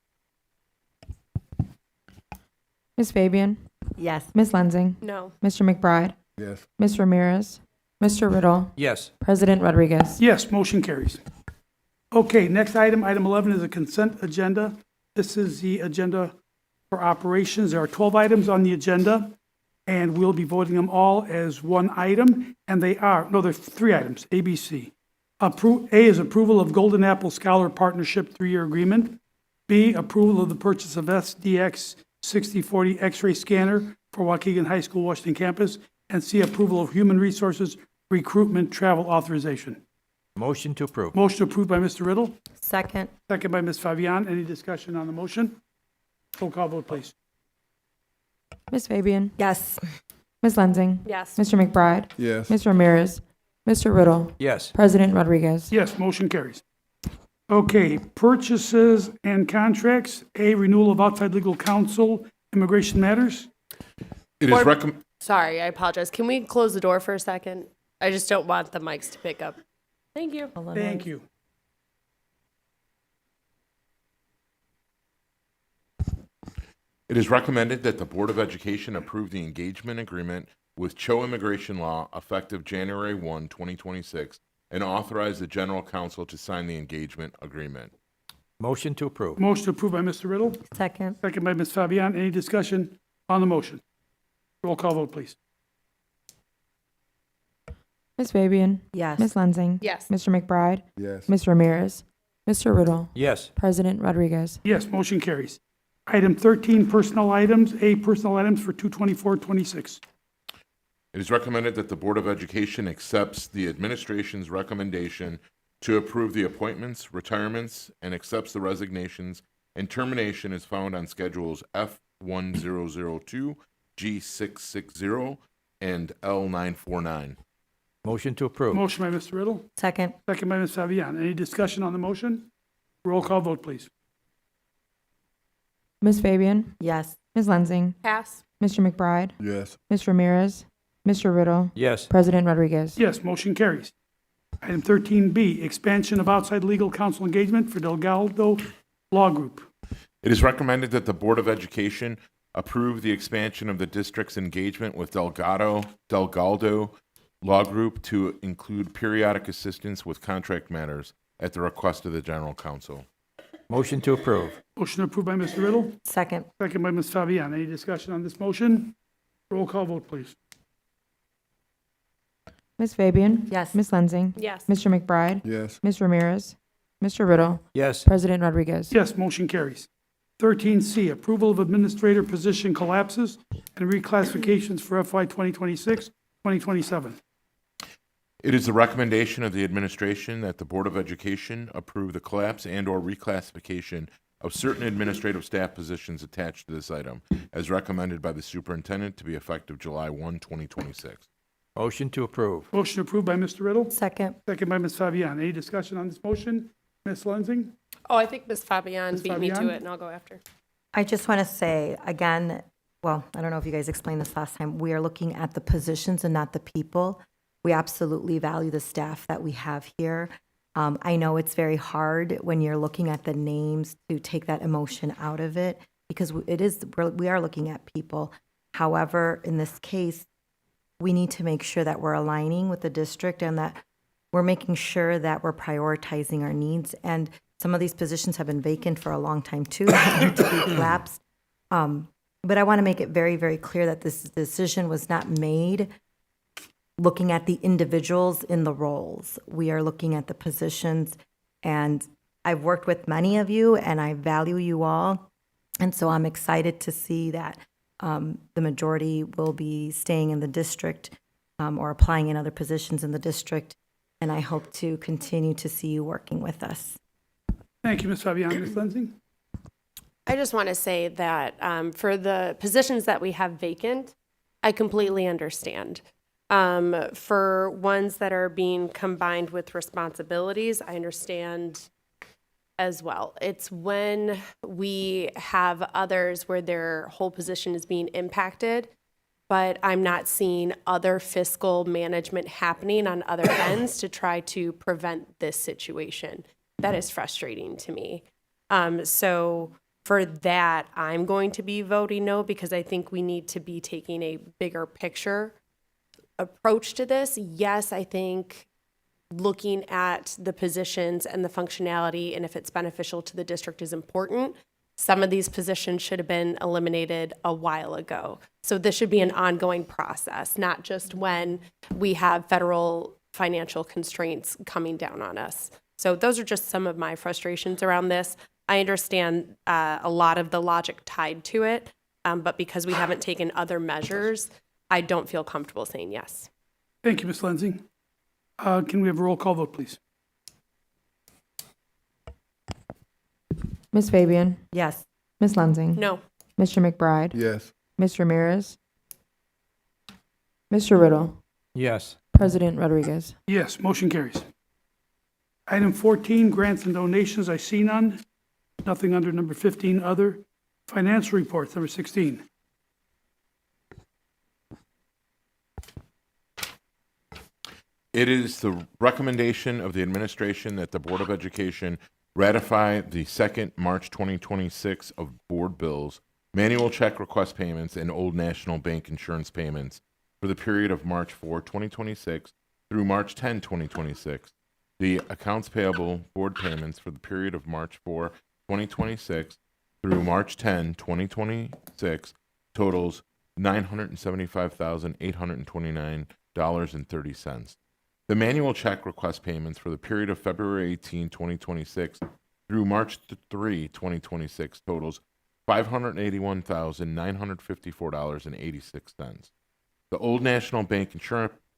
Ms. Fabian? Yes. Ms. Lensing? No. Mr. McBride? Yes. Ms. Ramirez? Mr. Riddle? Yes. President Rodriguez? Yes, motion carries. Okay, next item, item 11 is a consent agenda. This is the agenda for operations. There are 12 items on the agenda. and we'll be voting them all as one item, and they are, no, there's three items, A, B, C. A is approval of Golden Apple Scholar Partnership 3-year agreement. B, approval of the purchase of SDX 6040 X-ray scanner for Waukegan High School, Washington campus. And C, approval of human resources recruitment travel authorization. Motion to approve. Motion approved by Mr. Riddle, Second. second by Ms. Fabian. Any discussion on the motion? Roll call vote, please. Ms. Fabian? Yes. Ms. Lensing? Yes. Mr. McBride? Yes. Mr. Ramirez? Mr. Riddle? Yes. President Rodriguez? Yes, motion carries. Okay, purchases and contracts. A, renewal of outside legal counsel, immigration matters. It is recommended. Sorry, I apologize. Can we close the door for a second? I just don't want the mics to pick up. Thank you. Thank you. It is recommended that the Board of Education approve the engagement agreement with Cho Immigration Law effective January 1, 2026, and authorize the General Counsel to sign the engagement agreement. Motion to approve. Motion approved by Mr. Riddle, Second. second by Ms. Fabian. Any discussion on the motion? Roll call vote, please. Ms. Fabian? Yes. Ms. Lensing? Yes. Mr. McBride? Yes. Ms. Ramirez? Mr. Riddle? Yes. President Rodriguez? Yes, motion carries. Item 13, personnel items. A, personnel items for 224-26. It is recommended that the Board of Education accepts the administration's recommendation to approve the appointments, retirements, and accepts the resignations and termination as found on Schedules F1002, G660, and L949. Motion to approve. Motion by Mr. Riddle, Second. second by Ms. Fabian. Any discussion on the motion? Roll call vote, please. Ms. Fabian? Yes. Ms. Lensing? Pass. Mr. McBride? Yes. Ms. Ramirez? Mr. Riddle? Yes. President Rodriguez? Yes, motion carries. Item 13B, expansion of outside legal counsel engagement for Delgado Law Group. It is recommended that the Board of Education approve the expansion of the district's engagement with Delgado Law Group to include periodic assistance with contract matters at the request of the General Counsel. Motion to approve. Motion approved by Mr. Riddle, Second. second by Ms. Fabian. Any discussion on this motion? Roll call vote, please. Ms. Fabian? Yes. Ms. Lensing? Yes. Mr. McBride? Yes. Ms. Ramirez? Mr. Riddle? Yes. President Rodriguez? Yes, motion carries. 13C, approval of administrator position collapses and reclassifications for FY 2026, 2027. It is the recommendation of the administration that the Board of Education approve the collapse and/or reclassification of certain administrative staff positions attached to this item, as recommended by the superintendent to be effective July 1, 2026. Motion to approve. Motion approved by Mr. Riddle, Second. second by Ms. Fabian. Any discussion on this motion? Ms. Lensing? Oh, I think Ms. Fabian Ms. beat me to Fabian? it, and I'll go after. I just want to say again, well, I don't know if you guys explained this last time, we are looking at the positions and not the people. We absolutely value the staff that we have here. I know it's very hard when you're looking at the names to take that emotion out of it because we are looking at people. However, in this case, we need to make sure that we're aligning with the district and that we're making sure that we're prioritizing our needs. And some of these positions have been vacant for a long time too, to be collapsed. But I want to make it very, very clear that this decision was not made looking at the individuals in the roles. We are looking at the positions, and I've worked with many of you, and I value you all. And so I'm excited to see that the majority will be staying in the district or applying in other positions in the district. And I hope to continue to see you working with us. Thank you, Ms. Fabian. Ms. Lensing? I just want to say that for the positions that we have vacant, I completely understand. For ones that are being combined with responsibilities, I understand as well. It's when we have others where their whole position is being impacted, but I'm not seeing other fiscal management happening on other ends to try to prevent this situation. That is frustrating to me. So for that, I'm going to be voting no because I think we need to be taking a bigger picture approach to this. Yes, I think looking at the positions and the functionality and if it's beneficial to the district is important. Some of these positions should have been eliminated a while ago. So this should be an ongoing process, not just when we have federal financial constraints coming down on us. So those are just some of my frustrations around this. I understand a lot of the logic tied to it, but because we haven't taken other measures, I don't feel comfortable saying yes. Thank you, Ms. Lenzing. Can we have a roll call vote, please? Ms. Fabian? Yes. Ms. Lenzing? No. Mr. McBride? Yes. Mr. Ramirez? Mr. Riddle? Yes. President Rodriguez? Yes, motion carries. Item 14, grants and donations, I see none. Nothing under number 15, other. Financial reports, number 16. It is the recommendation of the administration that the Board of Education ratify the second March 2026 of board bills, manual check request payments, and Old National Bank insurance payments for the period of March 4, 2026 through March 10, 2026. The accounts payable board payments for the period of March 4, 2026 through March 10, 2026 totals $975,829.30. The manual check request payments for the period of February 18, 2026 through March 3, 2026 totals $581,954.86. The Old National Bank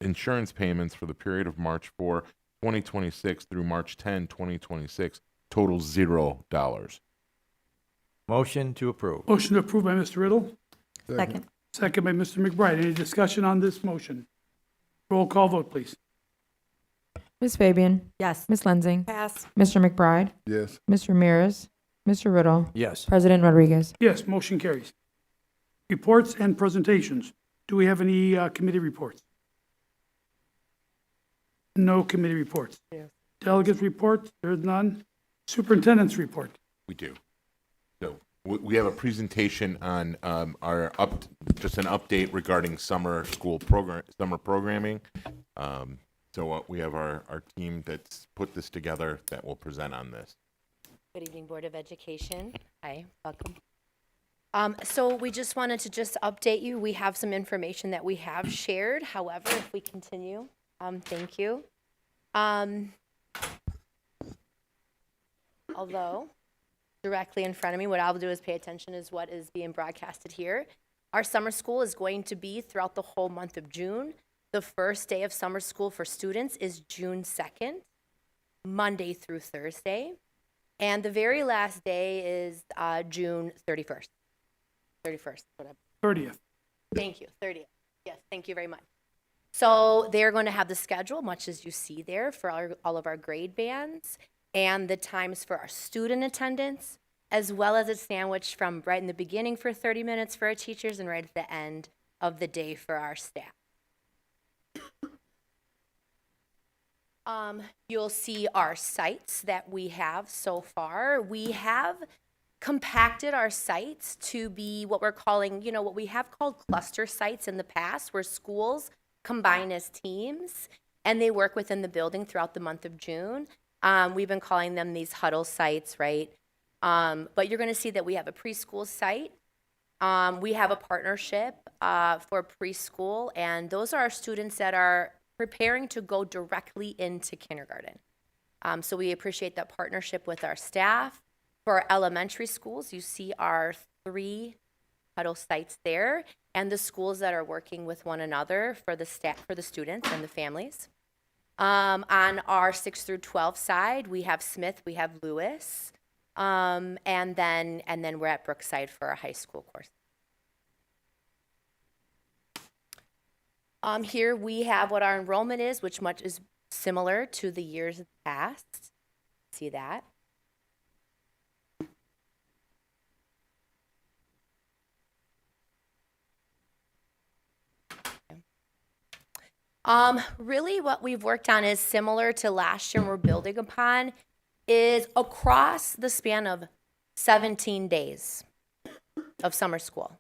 insurance payments for the period of March 4, 2026 through March 10, 2026 totals $0. Motion to approve. Motion to approve by Mr. Riddle, Second. second by Mr. McBride. Any discussion on this motion? Roll call vote, please. Ms. Fabian? Yes. Ms. Lenzing? Pass. Mr. McBride? Yes. Mr. Ramirez? Mr. Riddle? Yes. President Rodriguez? Yes, motion carries. Reports and presentations. Do we have any committee reports? No committee reports. Delegates report, there's none. Superintendent's report. We do. So we have a presentation on just an update regarding summer programming. So we have our team that's put this together that will present on this. Good evening, Board of Education. Hi, welcome. So we just wanted to update you. We have some information that we have shared. However, if we continue, thank you. Although directly in front of me, what I'll do is pay attention is what is being broadcasted here. Our summer school is going to be throughout the whole month of June. The first day of summer school for students is June 2nd, Monday through Thursday. And the very last day is June 31st. 31st. 30th. Thank you. 30th. Yes, thank you very much. So they're going to have the schedule, much as you see there, for all of our grade bands, and the times for our student attendance, as well as it's sandwiched from right in the beginning for 30 minutes for our teachers and right at the end of the day for our staff. You'll see our sites that we have so far. We have compacted our sites to be what we're calling, what we have called cluster sites in the past, where schools combine as teams and they work within the building throughout the month of June. We've been calling them these huddle sites, right? But you're going to see that we have a preschool site. We have a partnership for preschool, and those are our students that are preparing to go directly into kindergarten. So we appreciate that partnership with our staff. For our elementary schools, you see our 3 huddle sites there, and the schools that are working with one another for the staff, for the students and the families. On our 6 through 12 side, we have Smith, we have Lewis, and then we're at Brookside for our high school course. Here we have what our enrollment is, which much is similar to the years past. See that? Really what we've worked on is similar to last year and we're building upon is across the span of 17 days of summer school.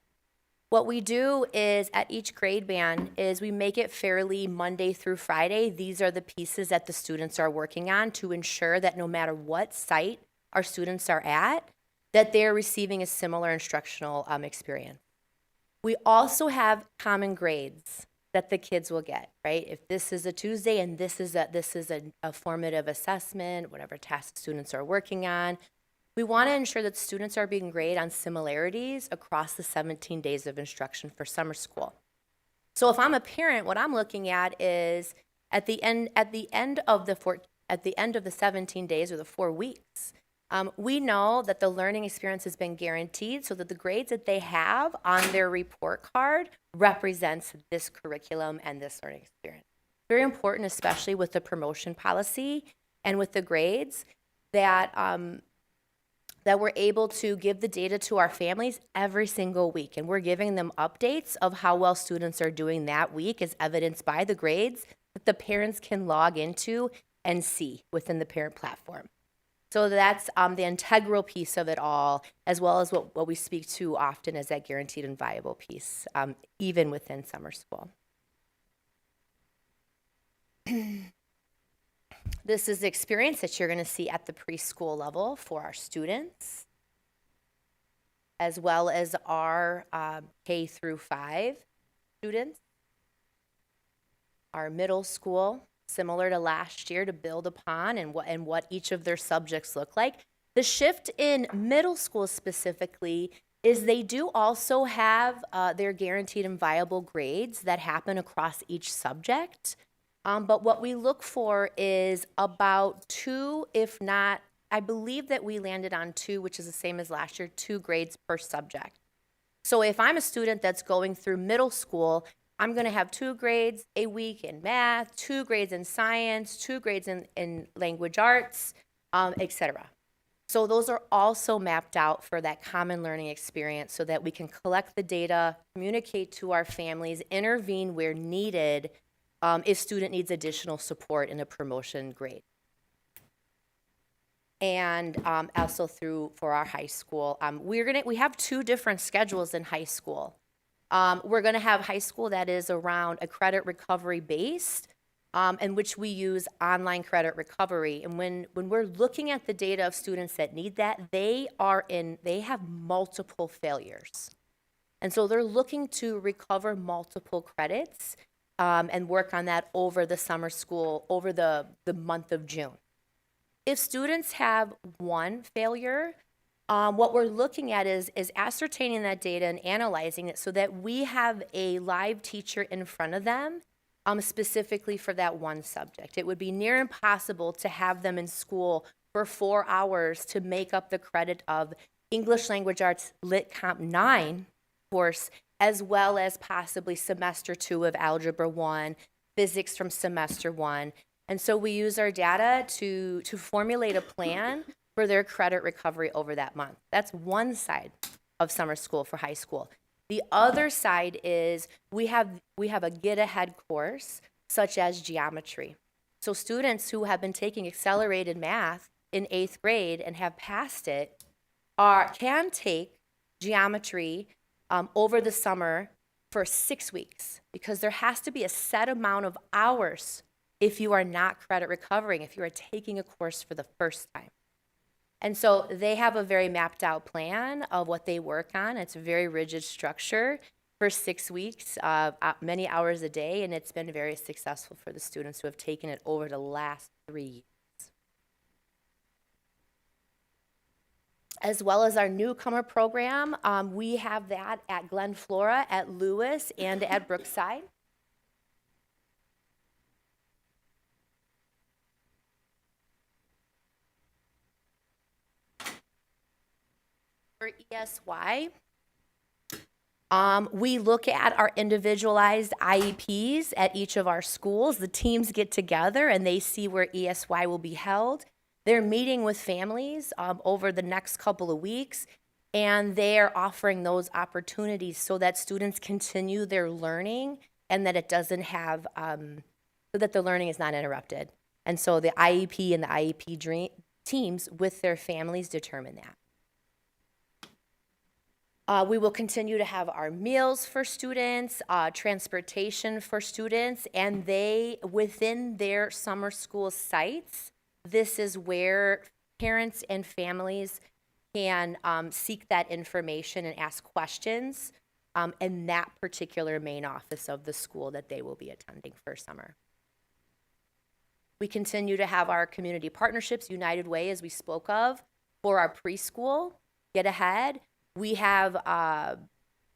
What we do is at each grade band is we make it fairly Monday through Friday. These are the pieces that the students are working on to ensure that no matter what site our students are at, that they're receiving a similar instructional experience. We also have common grades that the kids will get, right? If this is a Tuesday and this is a formative assessment, whatever task students are working on, we want to ensure that students are being graded on similarities across the 17 days of instruction for summer school. So if I'm a parent, what I'm looking at is at the end of the 17 days or the 4 weeks, we know that the learning experience has been guaranteed so that the grades that they have on their report card represents this curriculum and this learning experience. Very important, especially with the promotion policy and with the grades, that that we're able to give the data to our families every single week. And we're giving them updates of how well students are doing that week as evidenced by the grades that the parents can log into and see within the parent platform. So that's the integral piece of it all, as well as what we speak to often as that guaranteed and viable piece, even within summer school. This is the experience that you're going to see at the preschool level for our students, as well as our K through 5 students. Our middle school, similar to last year, to build upon and what each of their subjects look like. The shift in middle school specifically is they do also have their guaranteed and viable grades that happen across each subject. But what we look for is about 2, if not, I believe that we landed on 2, which is the same as last year, 2 grades per subject. So if I'm a student that's going through middle school, I'm going to have 2 grades a week in math, 2 grades in science, 2 grades in language arts, etc. So those are also mapped out for that common learning experience so that we can collect the data, communicate to our families, intervene where needed if student needs additional support in a promotion grade. And also for our high school, we have 2 different schedules in high school. We're going to have high school that is around a credit recovery based, in which we use online credit recovery. And when we're looking at the data of students that need that, they have multiple failures. And so they're looking to recover multiple credits and work on that over the summer school, over the month of June. If students have 1 failure, what we're looking at is ascertaining that data and analyzing it so that we have a live teacher in front of them specifically for that 1 subject. It would be near impossible to have them in school for 4 hours to make up the credit of English Language Arts Lit Comp 9 course, as well as possibly semester 2 of Algebra 1, physics from semester 1. And so we use our data to formulate a plan for their credit recovery over that month. That's one side of summer school for high school. The other side is we have a get ahead course such as geometry. So students who have been taking accelerated math in 8th grade and have passed it can take geometry over the summer for 6 weeks, because there has to be a set amount of hours if you are not credit recovering, if you are taking a course for the first time. And so they have a very mapped out plan of what they work on. It's a very rigid structure for 6 weeks, many hours a day, and it's been very successful for the students who have taken it over the last 3 years. As well as our newcomer program, we have that at Glen Flora, at Lewis, and at Brookside. For ESY, we look at our individualized IEPs at each of our schools. The teams get together and they see where ESY will be held. They're meeting with families over the next couple of weeks, and they're offering those opportunities so that students continue their learning and that it doesn't have, so that the learning is not interrupted. And so the IEP and the IEP teams with their families determine that. We will continue to have our meals for students, transportation for students, and they, within their summer school sites, this is where parents and families can seek that information and ask questions in that particular main office of the school that they will be attending for summer. We continue to have our community partnerships, United Way, as we spoke of, for our preschool, Get Ahead. We have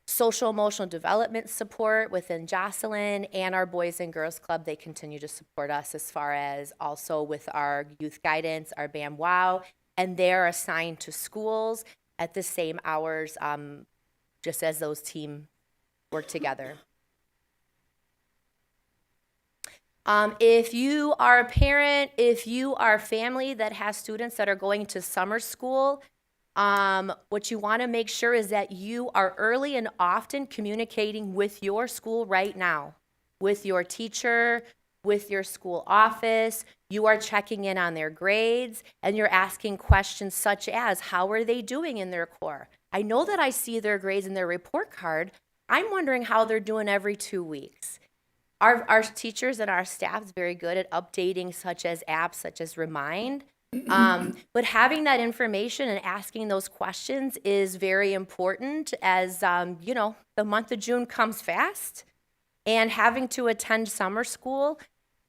social emotional development support within Jocelyn and our Boys and Girls Club. They continue to support us as far as also with our youth guidance, our BAM WOW, and they're assigned to schools at the same hours, just as those teams work together. If you are a parent, if you are a family that has students that are going to summer school, what you want to make sure is that you are early and often communicating with your school right now, with your teacher, with your school office. You are checking in on their grades, and you're asking questions such as, how are they doing in their core? I know that I see their grades in their report card. I'm wondering how they're doing every 2 weeks. Our teachers and our staff is very good at updating such as apps such as Remind. But having that information and asking those questions is very important as, you know, the month of June comes fast, and having to attend summer school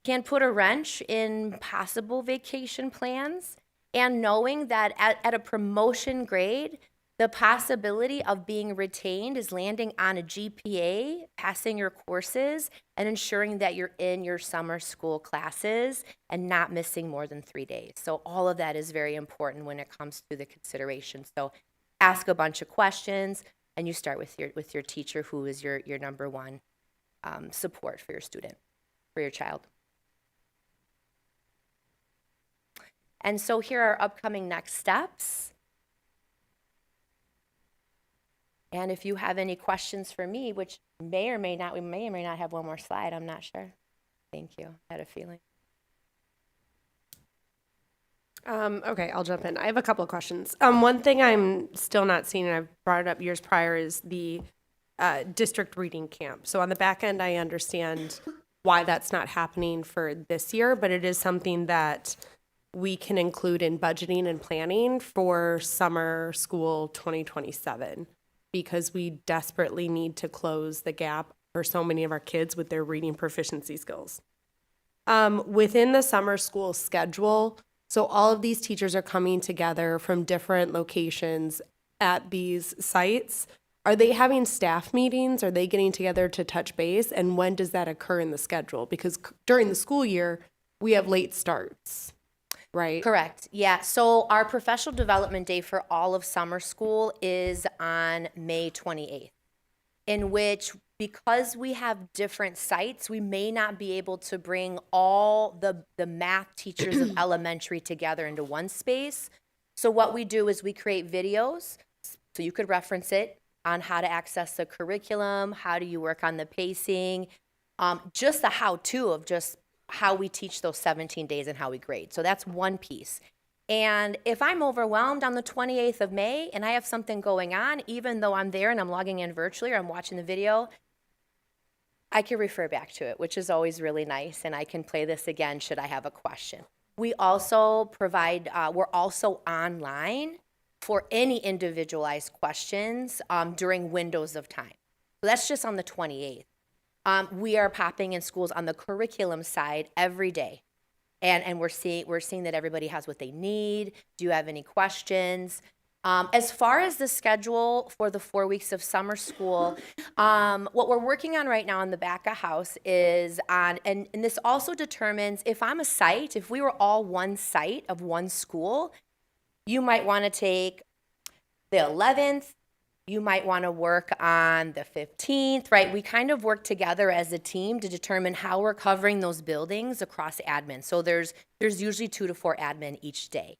can put a wrench in possible vacation plans, and knowing that at a promotion grade, the possibility of being retained is landing on a GPA, passing your courses, and ensuring that you're in your summer school classes and not missing more than 3 days. So all of that is very important when it comes to the consideration. So ask a bunch of questions, and you start with your teacher, who is your number one support for your student, for your child. And so here are upcoming next steps. And if you have any questions for me, which we may or may not have one more slide, I'm not sure. Thank you. I had a feeling. Okay, I'll jump in. I have a couple of questions. One thing I'm still not seeing, and I've brought it up years prior, is the district reading camp. So on the back end, I understand why that's not happening for this year, but it is something that we can include in budgeting and planning for summer school 2027. Because we desperately need to close the gap for so many of our kids with their reading proficiency skills. Within the summer school schedule, so all of these teachers are coming together from different locations at these sites. Are they having staff meetings? Are they getting together to touch base? And when does that occur in the schedule? Because during the school year, we have late starts. Right? Correct. Yeah. So our professional development day for all of summer school is on May 28th, in which, because we have different sites, we may not be able to bring all the math teachers of elementary together into one space. So what we do is we create videos, so you could reference it, on how to access the curriculum, how do you work on the pacing, just the how-to of just how we teach those 17 days and how we grade. So that's one piece. And if I'm overwhelmed on the 28th of May and I have something going on, even though I'm there and I'm logging in virtually or I'm watching the video, I can refer back to it, which is always really nice. And I can play this again should I have a question. We also provide, we're also online for any individualized questions during windows of time. So that's just on the 28th. We are popping in schools on the curriculum side every day. And we're seeing that everybody has what they need. Do you have any questions? As far as the schedule for the 4 weeks of summer school, what we're working on right now in the back of house is on, and this also determines if I'm a site, if we were all one site of one school, you might want to take the 11th, you might want to work on the 15th, right? We kind of work together as a team to determine how we're covering those buildings across admin. So there's usually 2 to 4 admin each day.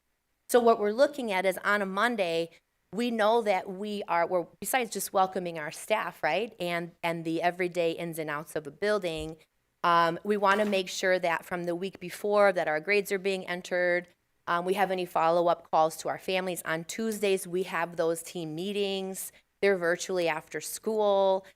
So what we're looking at is on a Monday, we know that we're besides just welcoming our staff, right? And the everyday ins and outs of a building, we want to make sure that from the week before that our grades are being entered. We have any follow-up calls to our families. On Tuesdays, we have those team meetings. They're virtually after school,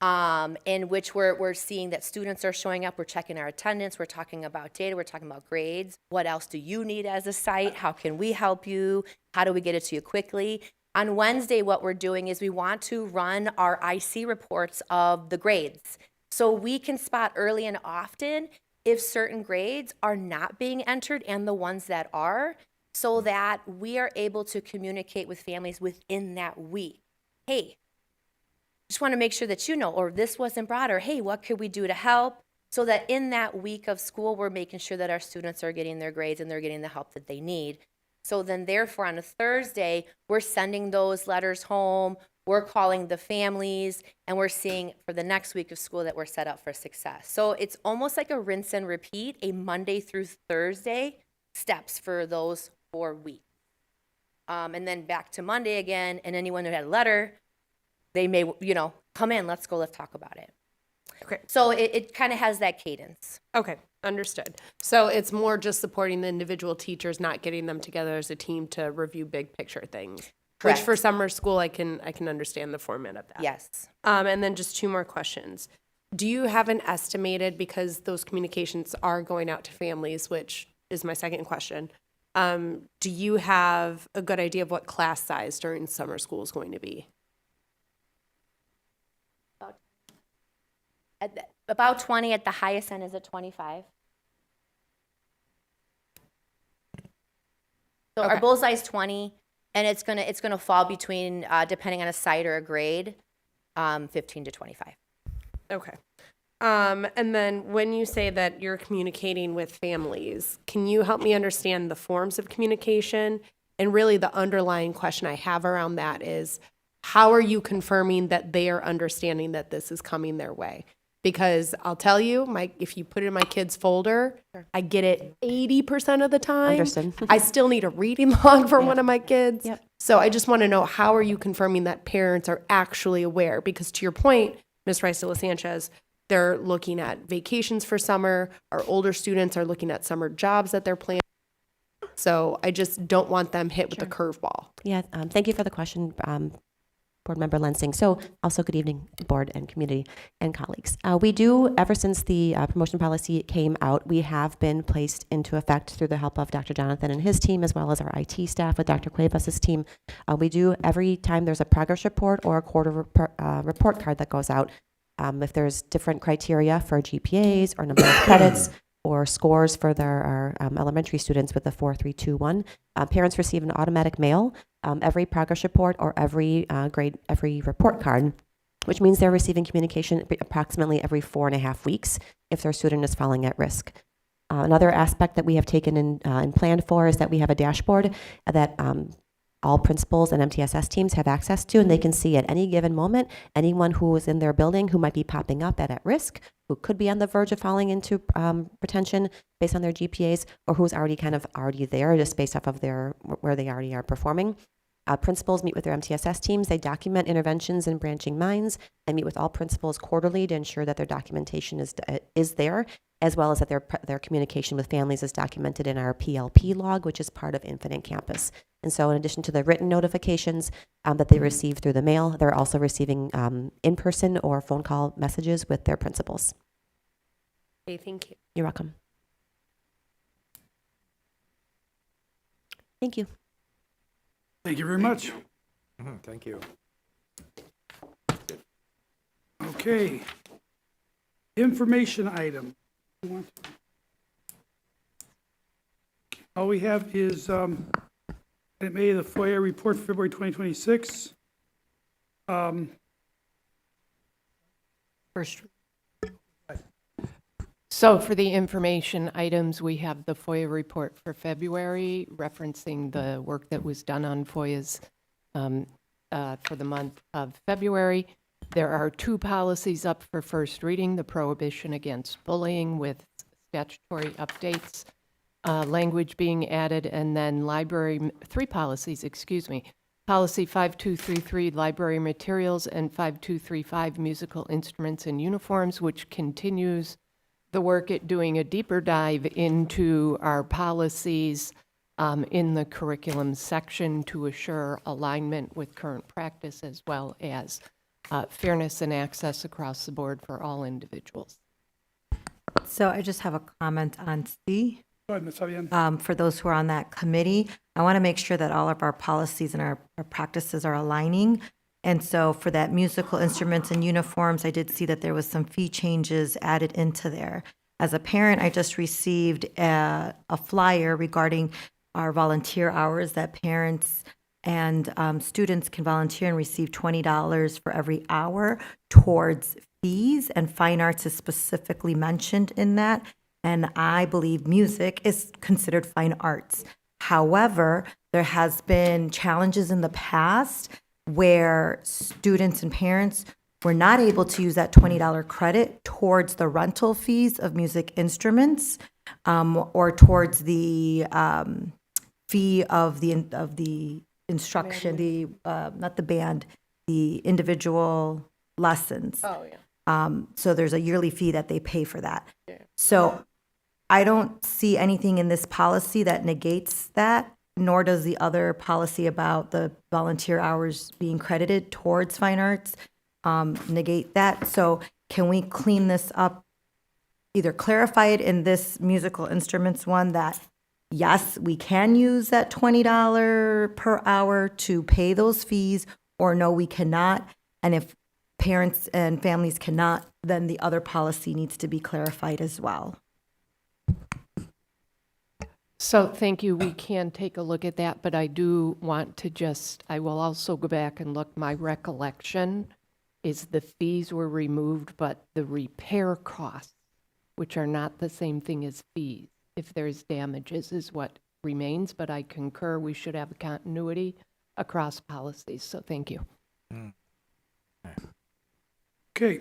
in which we're seeing that students are showing up. We're checking our attendance. We're talking about data. We're talking about grades. What else do you need as a site? How can we help you? How do we get it to you quickly? On Wednesday, what we're doing is we want to run our IC reports of the grades. So we can spot early and often if certain grades are not being entered and the ones that are, so that we are able to communicate with families within that week. Hey, just want to make sure that you know, or this wasn't brought, or hey, what could we do to help? So that in that week of school, we're making sure that our students are getting their grades and they're getting the help that they need. So then therefore on a Thursday, we're sending those letters home, we're calling the families, and we're seeing for the next week of school that we're set up for success. So it's almost like a rinse and repeat, a Monday through Thursday steps for those 4 weeks. And then back to Monday again, and anyone who had a letter, they may, come in, let's talk about it. Okay. So it kind of has that cadence. Okay, understood. So it's more just supporting the individual teachers, not getting them together as a team to review big picture things. Correct. Which for summer school, I can understand the format of that. Yes. And then just 2 more questions. Do you have an estimated, because those communications are going out to families, which is my second question, do you have a good idea of what class size during summer school is going to be? About 20, at the highest end is at 25. So our bullseye is 20, and it's gonna fall between, depending on a site or a grade, 15 to 25. Okay. And then when you say that you're communicating with families, can you help me understand the forms of communication? And really the underlying question I have around that is, how are you confirming that they are understanding that this is coming their way? Because I'll tell you, if you put it in my kid's folder, I get it 80% of the time. Understood. I still need a reading log for one of my kids. Yep. So I just want to know, how are you confirming that parents are actually aware? Because to your point, Ms. Rice de la Sanchez, they're looking at vacations for summer. Our older students are looking at summer jobs that they're planning. So I just don't want them hit with a curveball. Yeah, thank you for the question, Board Member Lensing. So also good evening, board and community and colleagues. We do, ever since the promotion policy came out, we have been placed into effect through the help of Dr. Jonathan and his team, as well as our IT staff with Dr. Cuevas' team. We do, every time there's a progress report or a quarter report card that goes out, if there's different criteria for GPAs or number of credits or scores for our elementary students with the 4-3-2-1, parents receive an automatic mail every progress report or every grade, every report card, which means they're receiving communication approximately every 4.5 weeks if their student is falling at risk. Another aspect that we have taken in and planned for is that we have a dashboard that all principals and MTSS teams have access to, and they can see at any given moment anyone who is in their building who might be popping up at risk, who could be on the verge of falling into retention based on their GPAs, or who's already there just based off of where they already are performing. Principals meet with their MTSS teams. They document interventions in branching minds and meet with all principals quarterly to ensure that their documentation is there, as well as that their communication with families is documented in our PLP log, which is part of Infinite Campus. And so in addition to the written notifications that they receive through the mail, they're also receiving in-person or phone call messages with their principals. Okay, thank you. You're welcome. Thank you. Thank you very much. Thank you. Okay. Information item. All we have is item A, the FOIA report, February 2026. First. So for the information items, we have the FOIA report for February, referencing the work that was done on FOIAs for the month of February. There are 2 policies up for first reading: the prohibition against bullying with statutory updates, language being added, and then 3 policies, Policy 5233, library materials, and 5235, musical instruments and uniforms, which continues the work at doing a deeper dive into our policies in the curriculum section to assure alignment with current practice, as well as fairness and access across the board for all individuals. So I just have a comment on C. Go ahead, Ms. Fabian. For those who are on that committee, I want to make sure that all of our policies and our practices are aligning. And so for that musical instruments and uniforms, I did see that there was some fee changes added into there. As a parent, I just received a flyer regarding our volunteer hours that parents and students can volunteer and receive $20 for every hour towards fees, and fine arts is specifically mentioned in that. And I believe music is considered fine arts. However, there has been challenges in the past where students and parents were not able to use that $20 credit towards the rental fees of music instruments, or towards the fee of the instruction, the not the band, the individual lessons. Oh, yeah. So there's a yearly fee that they pay for that. So I don't see anything in this policy that negates that, nor does the other policy about the volunteer hours being credited towards fine arts negate that. So can we clean this up, either clarify it in this musical instruments one that, yes, we can use that $20 per hour to pay those fees, or no, we cannot? And if parents and families cannot, then the other policy needs to be clarified as well. So thank you. We can take a look at that, but I do want to I will also go back and look. My recollection is the fees were removed, but the repair costs, which are not the same thing as fees, if there's damages, is what remains. But I concur we should have a continuity across policies. So thank you. Okay.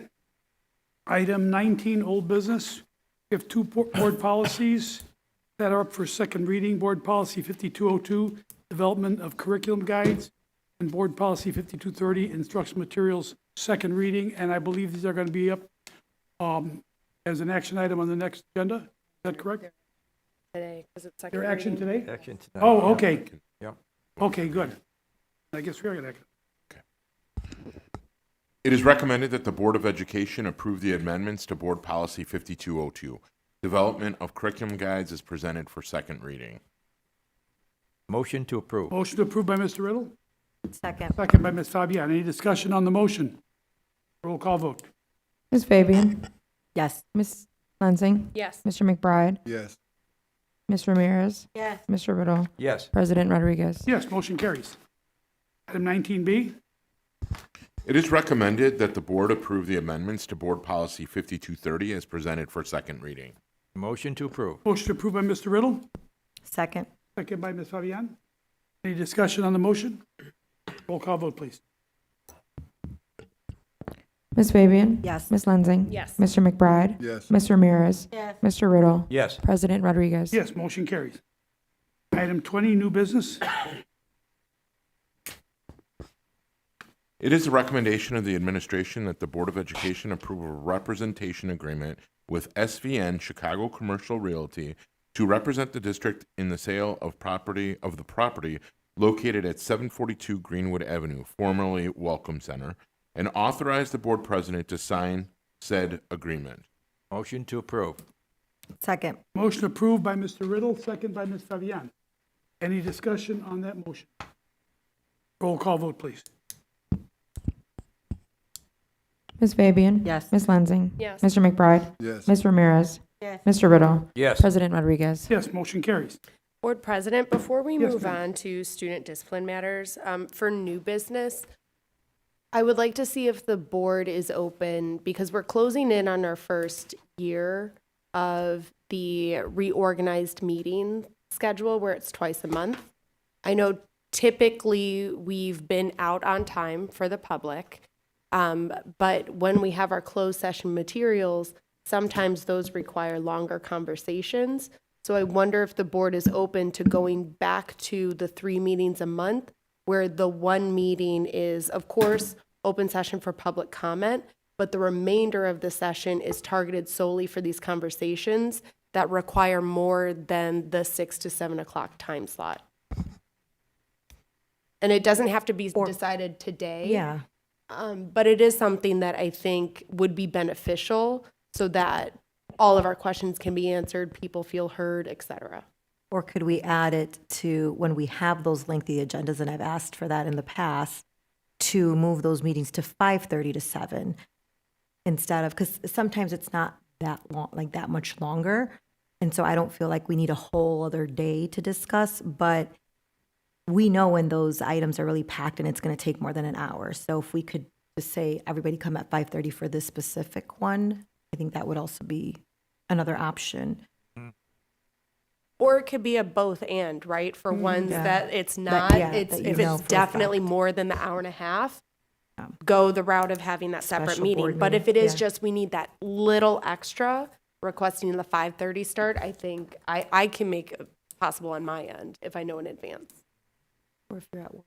Item 19, old business. We have two board policies that are up for second reading. Board Policy 5202, Development of Curriculum Guides, and Board Policy 5230, Instructional Materials, second reading. And I believe these are going to be up as an action item on the next agenda. Is that correct? Today, because it's second Your action reading. today? Action tonight. Oh, okay. Yep. Okay, good. I guess we're going to. It is recommended that the Board of Education approve the amendments to Board Policy 5202, Development of Curriculum Guides, as presented for second reading. Motion to approve. Motion approved by Mr. Riddle, Second. second by Ms. Fabian. Any discussion on the motion? Roll call vote. Ms. Fabian? Yes. Ms. Lensing? Yes. Mr. McBride? Yes. Ms. Ramirez? Yes. Mr. Riddle? Yes. President Rodriguez? Yes, motion carries. Item 19B. It is recommended that the Board approve the amendments to Board Policy 5230 as presented for second reading. Motion to approve. Motion approved by Mr. Riddle, Second. second by Ms. Fabian. Any discussion on the motion? Roll call vote, please. Ms. Fabian? Yes. Ms. Lensing? Yes. Mr. McBride? Yes. Ms. Ramirez? Yes. Mr. Riddle? Yes. President Rodriguez? Yes, motion carries. Item 20, new business. It is the recommendation of the administration that the Board of Education approve a representation agreement with SVN Chicago Commercial Realty to represent the district in the sale of the property located at 742 Greenwood Avenue, formerly Welcome Center, and authorize the board president to sign said agreement. Motion to approve. Second. Motion approved by Mr. Riddle, second by Ms. Fabian. Any discussion on that motion? Roll call vote, please. Ms. Fabian? Yes. Ms. Lensing? Yes. Mr. McBride? Yes. Ms. Ramirez? Yes. Mr. Riddle? Yes. President Rodriguez? Yes, motion carries. Board President, before we Yes, move ma'am. on to student discipline matters, for new business, I would like to see if the board is open, because we're closing in on our first year of the reorganized meeting schedule where it's twice a month. I know typically we've been out on time for the public, but when we have our closed session materials, sometimes those require longer conversations. So I wonder if the board is open to going back to the 3 meetings a month, where the one meeting is, of course, open session for public comment, but the remainder of the session is targeted solely for these conversations that require more than the 6 to 7 o'clock time slot. And it doesn't have to be decided today. Yeah. But it is something that I think would be beneficial, so that all of our questions can be answered, people feel heard, et cetera. Or could we add it to when we have those lengthy agendas, and I've asked for that in the past, to move those meetings to 5:30 to 7 instead of, because sometimes it's not that long, like that much longer. And so I don't feel like we need a whole other day to discuss, but we know when those items are really packed and it's going to take more than an hour. So if we could just say, everybody come at 5:30 for this specific one, I think that would also be another option. Or it could be a both and, right? For ones Yeah. that it's That- not, yeah, it's, that you if know it's for a definitely fact. more than the hour and a half, go the route of having that separate Special meeting. board But if it meeting, is yeah. just, we need that little extra, requesting the 5:30 start, I think I can make it possible on my end if I know in advance. Or if you're at work.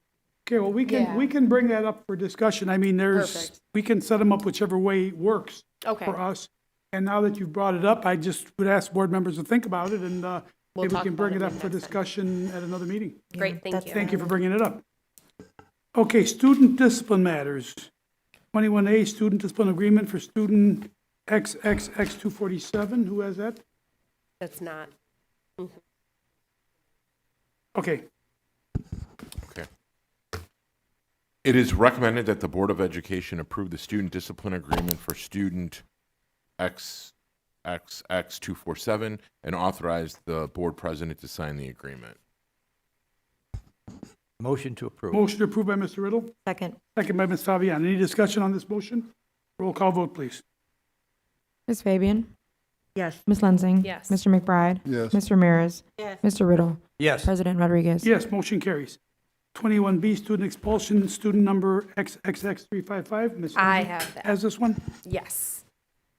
Okay, well, we can bring that up for discussion. I mean, Perfect. we can set them up whichever way works Okay. for us. And now that you've brought it up, I just would ask board members to think about it, and maybe we talk can bring about it it up for next time. discussion at another meeting. Great, thank you. Thank you for bringing it up. Okay, student discipline matters. 21A, student discipline agreement for student XXX 247. Who has that? That's not. Okay, Okay. It is recommended that the Board of Education approve the student discipline agreement for student XXX 247 and authorize the board president to sign the agreement. Motion to approve. motion approved by Mr. Riddle, Second. second by Ms. Fabian. Any discussion on this motion? Roll call vote, please. Ms. Fabian? Yes. Ms. Lensing? Yes. Mr. McBride? Yes. Mr. Ramirez? Yes. Mr. Riddle? Yes. President Rodriguez? Yes, motion carries. 21B, student expulsion, student number XXX 355. Ms. I Lensing have that. has this one? Yes.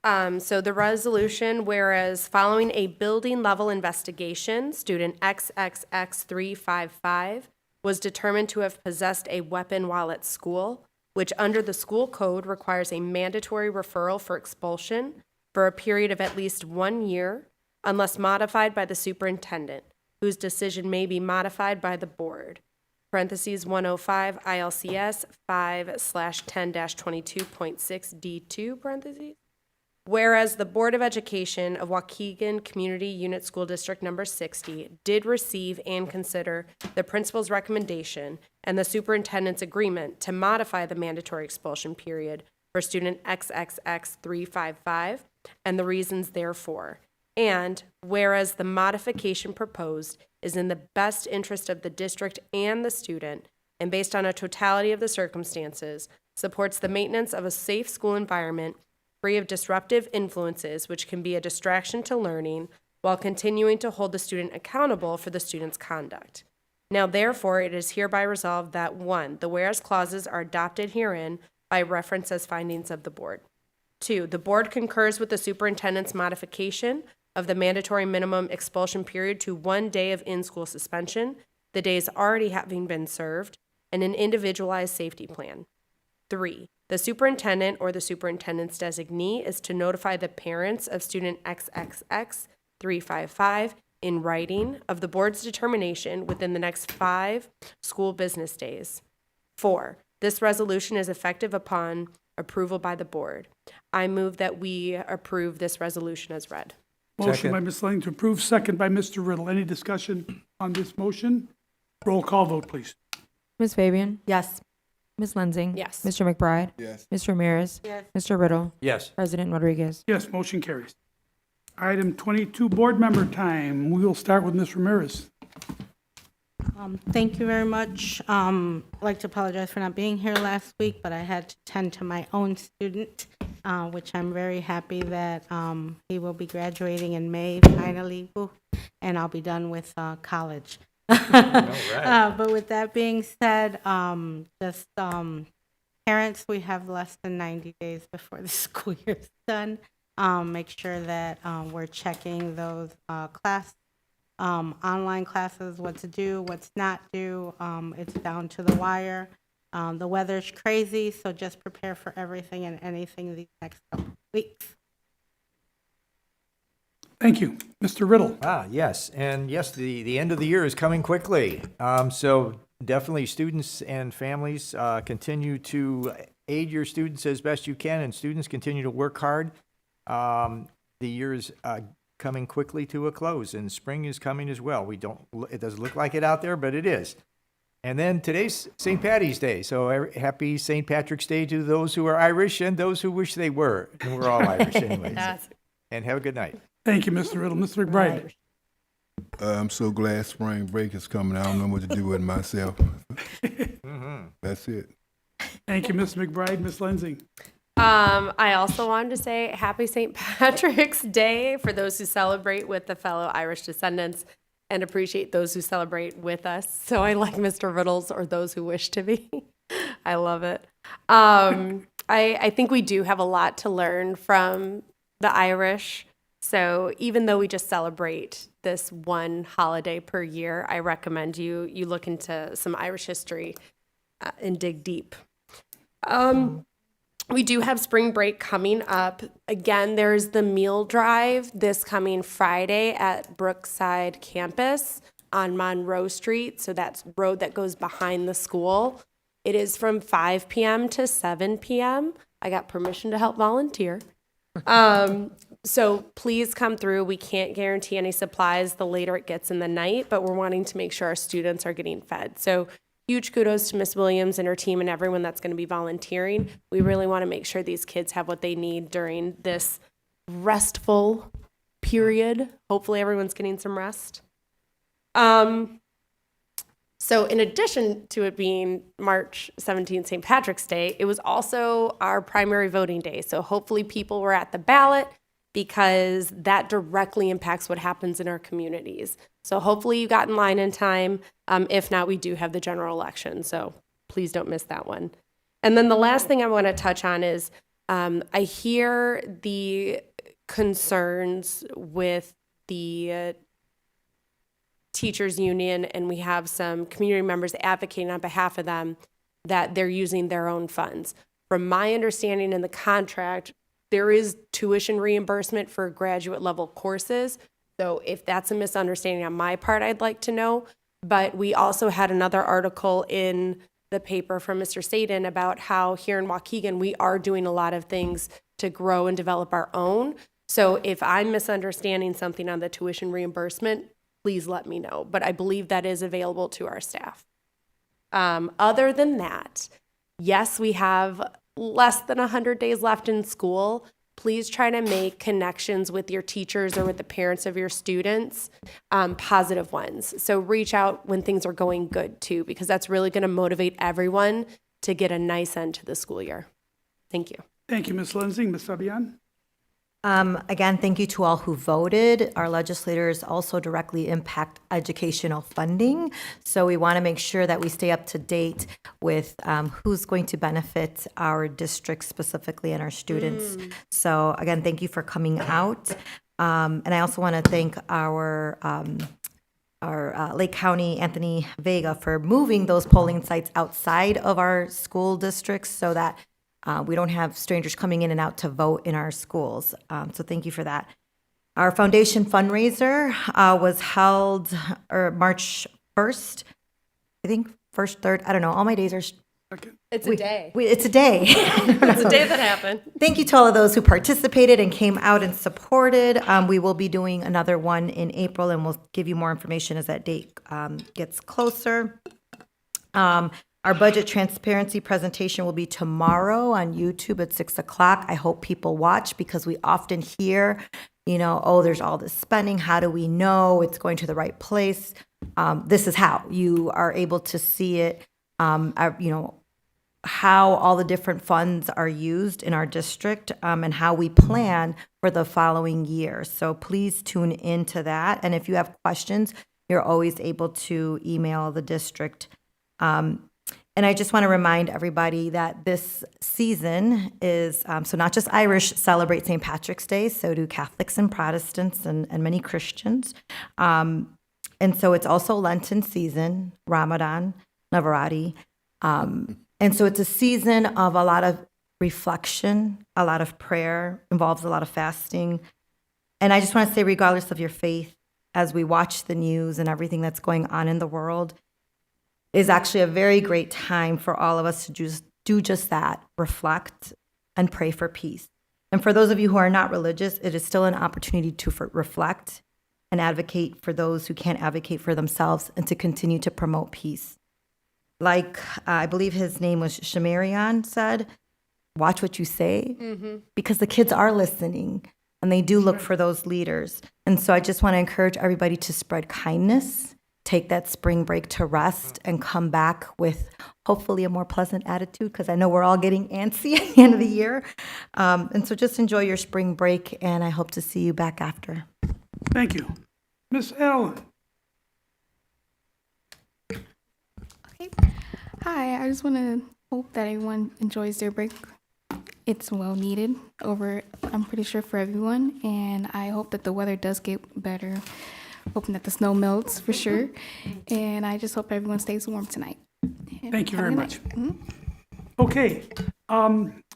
So the resolution, whereas following a building level investigation, student XXX 355 was determined to have possessed a weapon while at school, which under the school code requires a mandatory referral for expulsion for a period of at least 1 year, unless modified by the superintendent, whose decision may be modified by the board. Parentheses 105 ILCS 5/10-22.6 D2 parentheses. Whereas the Board of Education of Waukegan Community Unit School District Number 60 did receive and consider the principal's recommendation and the superintendent's agreement to modify the mandatory expulsion period for student XXX 355 and the reasons therefore. And whereas the modification proposed is in the best interest of the district and the student, and based on a totality of the circumstances, supports the maintenance of a safe school environment free of disruptive influences which can be a distraction to learning while continuing to hold the student accountable for the student's conduct. Now therefore, it is hereby resolved that 1, the whereas clauses are adopted herein by reference as findings of the board. 2, the board concurs with the superintendent's modification of the mandatory minimum expulsion period to 1 day of in-school suspension, the days already having been served, and an individualized safety plan. 3, the superintendent or the superintendent's designee is to notify the parents of student XXX 355 in writing of the board's determination within the next 5 school business days. 4, this resolution is effective upon approval by the board. I move that we approve this resolution as read. Motion Second. by Ms. Lang to approve, second by Mr. Riddle. Any discussion on this motion? Roll call vote, please. Ms. Fabian? Yes. Ms. Lensing? Yes. Mr. McBride? Yes. Mr. Ramirez? Yes. Mr. Riddle? Yes. President Rodriguez? Yes, motion carries. Item 22, board member time. We will start with Ms. Ramirez. Thank you very much. I'd like to apologize for not being here last week, but I had to tend to my own student, which I'm very happy that he will be graduating in May finally, woo, and I'll be done with college. But with that being said, parents, we have less than 90 days before the school year is done. Make sure that we're checking those online classes, what to do, what's not due. It's down to the wire. The weather's crazy, so just prepare for everything and anything these next couple weeks. Thank you. Mr. Riddle. Yes, and yes, the end of the year is coming quickly. So definitely students and families continue to aid your students as best you can, and students continue to work hard. the year's coming quickly to a close, and spring is coming as well. It doesn't look like it out there, but it is. And then today's St. Patty's Day, so happy St. Patrick's Day to those who are Irish and those who wish they were. And we're all Irish anyways. And have a good night. Thank you, Mr. Riddle. Mr. McBride. I'm so glad spring break is coming. I don't know what to do with myself. That's it. Thank you, Ms. McBride. Ms. Lensing. I also wanted to say happy St. Patrick's Day for those who celebrate with the fellow Irish descendants and appreciate those who celebrate with us. So I like Mr. Riddles or those who wish to be. I love it. I think we do have a lot to learn from the Irish. So even though we just celebrate this one holiday per year, I recommend you look into some Irish history and dig deep. We do have spring break coming up. Again, there's the meal drive this coming Friday at Brookside Campus on Monroe Street. So that's road that goes behind the school. It is from 5 p.m. to 7 p.m. I got permission to help volunteer. So please come through. We can't guarantee any supplies the later it gets in the night, but we're wanting to make sure our students are getting fed. So huge kudos to Miss Williams and her team and everyone that's going to be volunteering. We really want to make sure these kids have what they need during this restful period. Hopefully everyone's getting some rest. So in addition to it being March 17th, St. Patrick's Day, it was also our primary voting day. So hopefully people were at the ballot because that directly impacts what happens in our communities. So hopefully you got in line in time. If not, we do have the general election. So please don't miss that one. And then the last thing I want to touch on is I hear the concerns with the teachers union, and we have some community members advocating on behalf of them that they're using their own funds. From my understanding in the contract, there is tuition reimbursement for graduate level courses. So if that's a misunderstanding on my part, I'd like to know. But we also had another article in the paper from Mr. Sadin about how here in Waukegan, we are doing a lot of things to grow and develop our own. So if I'm misunderstanding something on the tuition reimbursement, please let me know. But I believe that is available to our staff. Other than that, yes, we have less than 100 days left in school. Please try to make connections with your teachers or with the parents of your students, positive ones. So reach out when things are going good too, because that's really going to motivate everyone to get a nice end to the school year. Thank you. Thank you, Ms. Lensing. Ms. Fabian? Again, thank you to all who voted. Our legislators also directly impact educational funding. So we want to make sure that we stay up to date with who's going to benefit our district specifically and our students. So again, thank you for coming out. And I also want to thank our Lake County Anthony Vega for moving those polling sites outside of our school districts so that we don't have strangers coming in and out to vote in our schools. So thank you for that. Our foundation fundraiser was held March 1st, I think, 1st, 3rd, I don't know. All my days are... It's a day. It's a day. It's a day that happened. Thank you to all of those who participated and came out and supported. We will be doing another one in April, and we'll give you more information as that date gets closer. Our budget transparency presentation will be tomorrow on YouTube at 6 o'clock. I hope people watch because we often hear, oh, there's all this spending. How do we know it's going to the right place? This is how you are able to see it, how all the different funds are used in our district and how we plan for the following year. So please tune into that. And if you have questions, you're always able to email the district. And I just want to remind everybody that this season is, so not just Irish celebrate St. Patrick's Day, so do Catholics and Protestants and many Christians. And so it's also Lenten season, Ramadan, Navarati. And so it's a season of a lot of reflection, a lot of prayer, involves a lot of fasting. And I just want to say, regardless of your faith, as we watch the news and everything that's going on in the world, is actually a very great time for all of us to just do just that, reflect and pray for peace. And for those of you who are not religious, it is still an opportunity to reflect and advocate for those who can't advocate for themselves and to continue to promote peace. Like I believe his name was Shamarian said, watch what you say, because the kids are listening and they do look for those leaders. And so I just want to encourage everybody to spread kindness, take that spring break to rest, and come back with hopefully a more pleasant attitude, because I know we're all getting antsy at the end of the year. And so just enjoy your spring break, and I hope to see you back after. Thank you. Ms. Allen? Hi, I just want to hope that everyone enjoys their break. It's well needed I'm pretty sure, for everyone, and I hope that the weather does get better, hoping that the snow melts for sure, and I just hope everyone stays warm tonight. Thank you Have a very good much. night. Okay,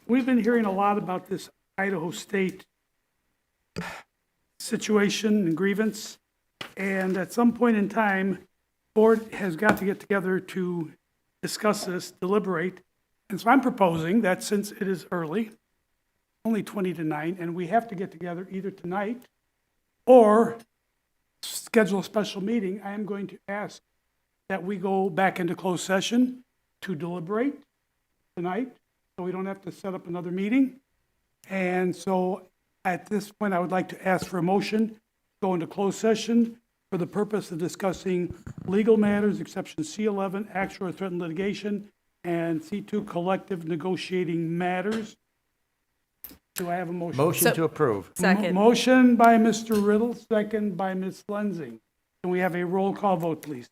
we've been hearing a lot about this Idaho State situation and grievance, and at some point in time, board has got to get together to discuss this, deliberate. And so I'm proposing that since it is early, only 20 to 9, and we have to get together either tonight or schedule a special meeting, I am going to ask that we go back into closed session to deliberate tonight, so we don't have to set up another meeting. And so at this point, I would like to ask for a motion to go into closed session for the purpose of discussing legal matters, exception C11, actual or threatened litigation, and C2, collective negotiating matters. Do I have a motion? Motion to approve. Motion by Mr. Riddle, second by Ms. Lensing. Can we have a roll call vote, please?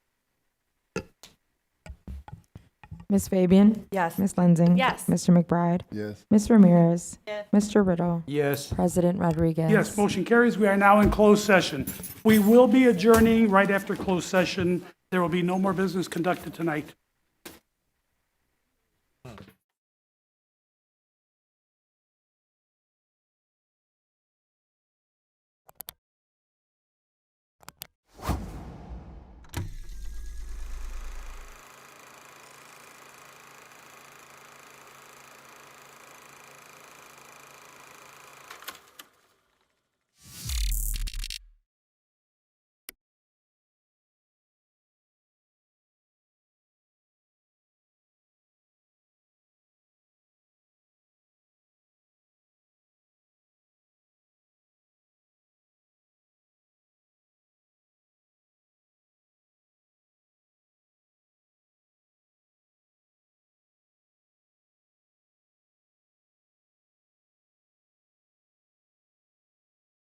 Ms. Fabian? Yes. Ms. Lensing? Yes. Mr. McBride? Yes. Ms. Ramirez? Yes. Mr. Riddle? Yes. President Rodriguez? Yes, motion carries. We are now in closed session. We will be adjourning right after closed session. There will be no more business conducted tonight.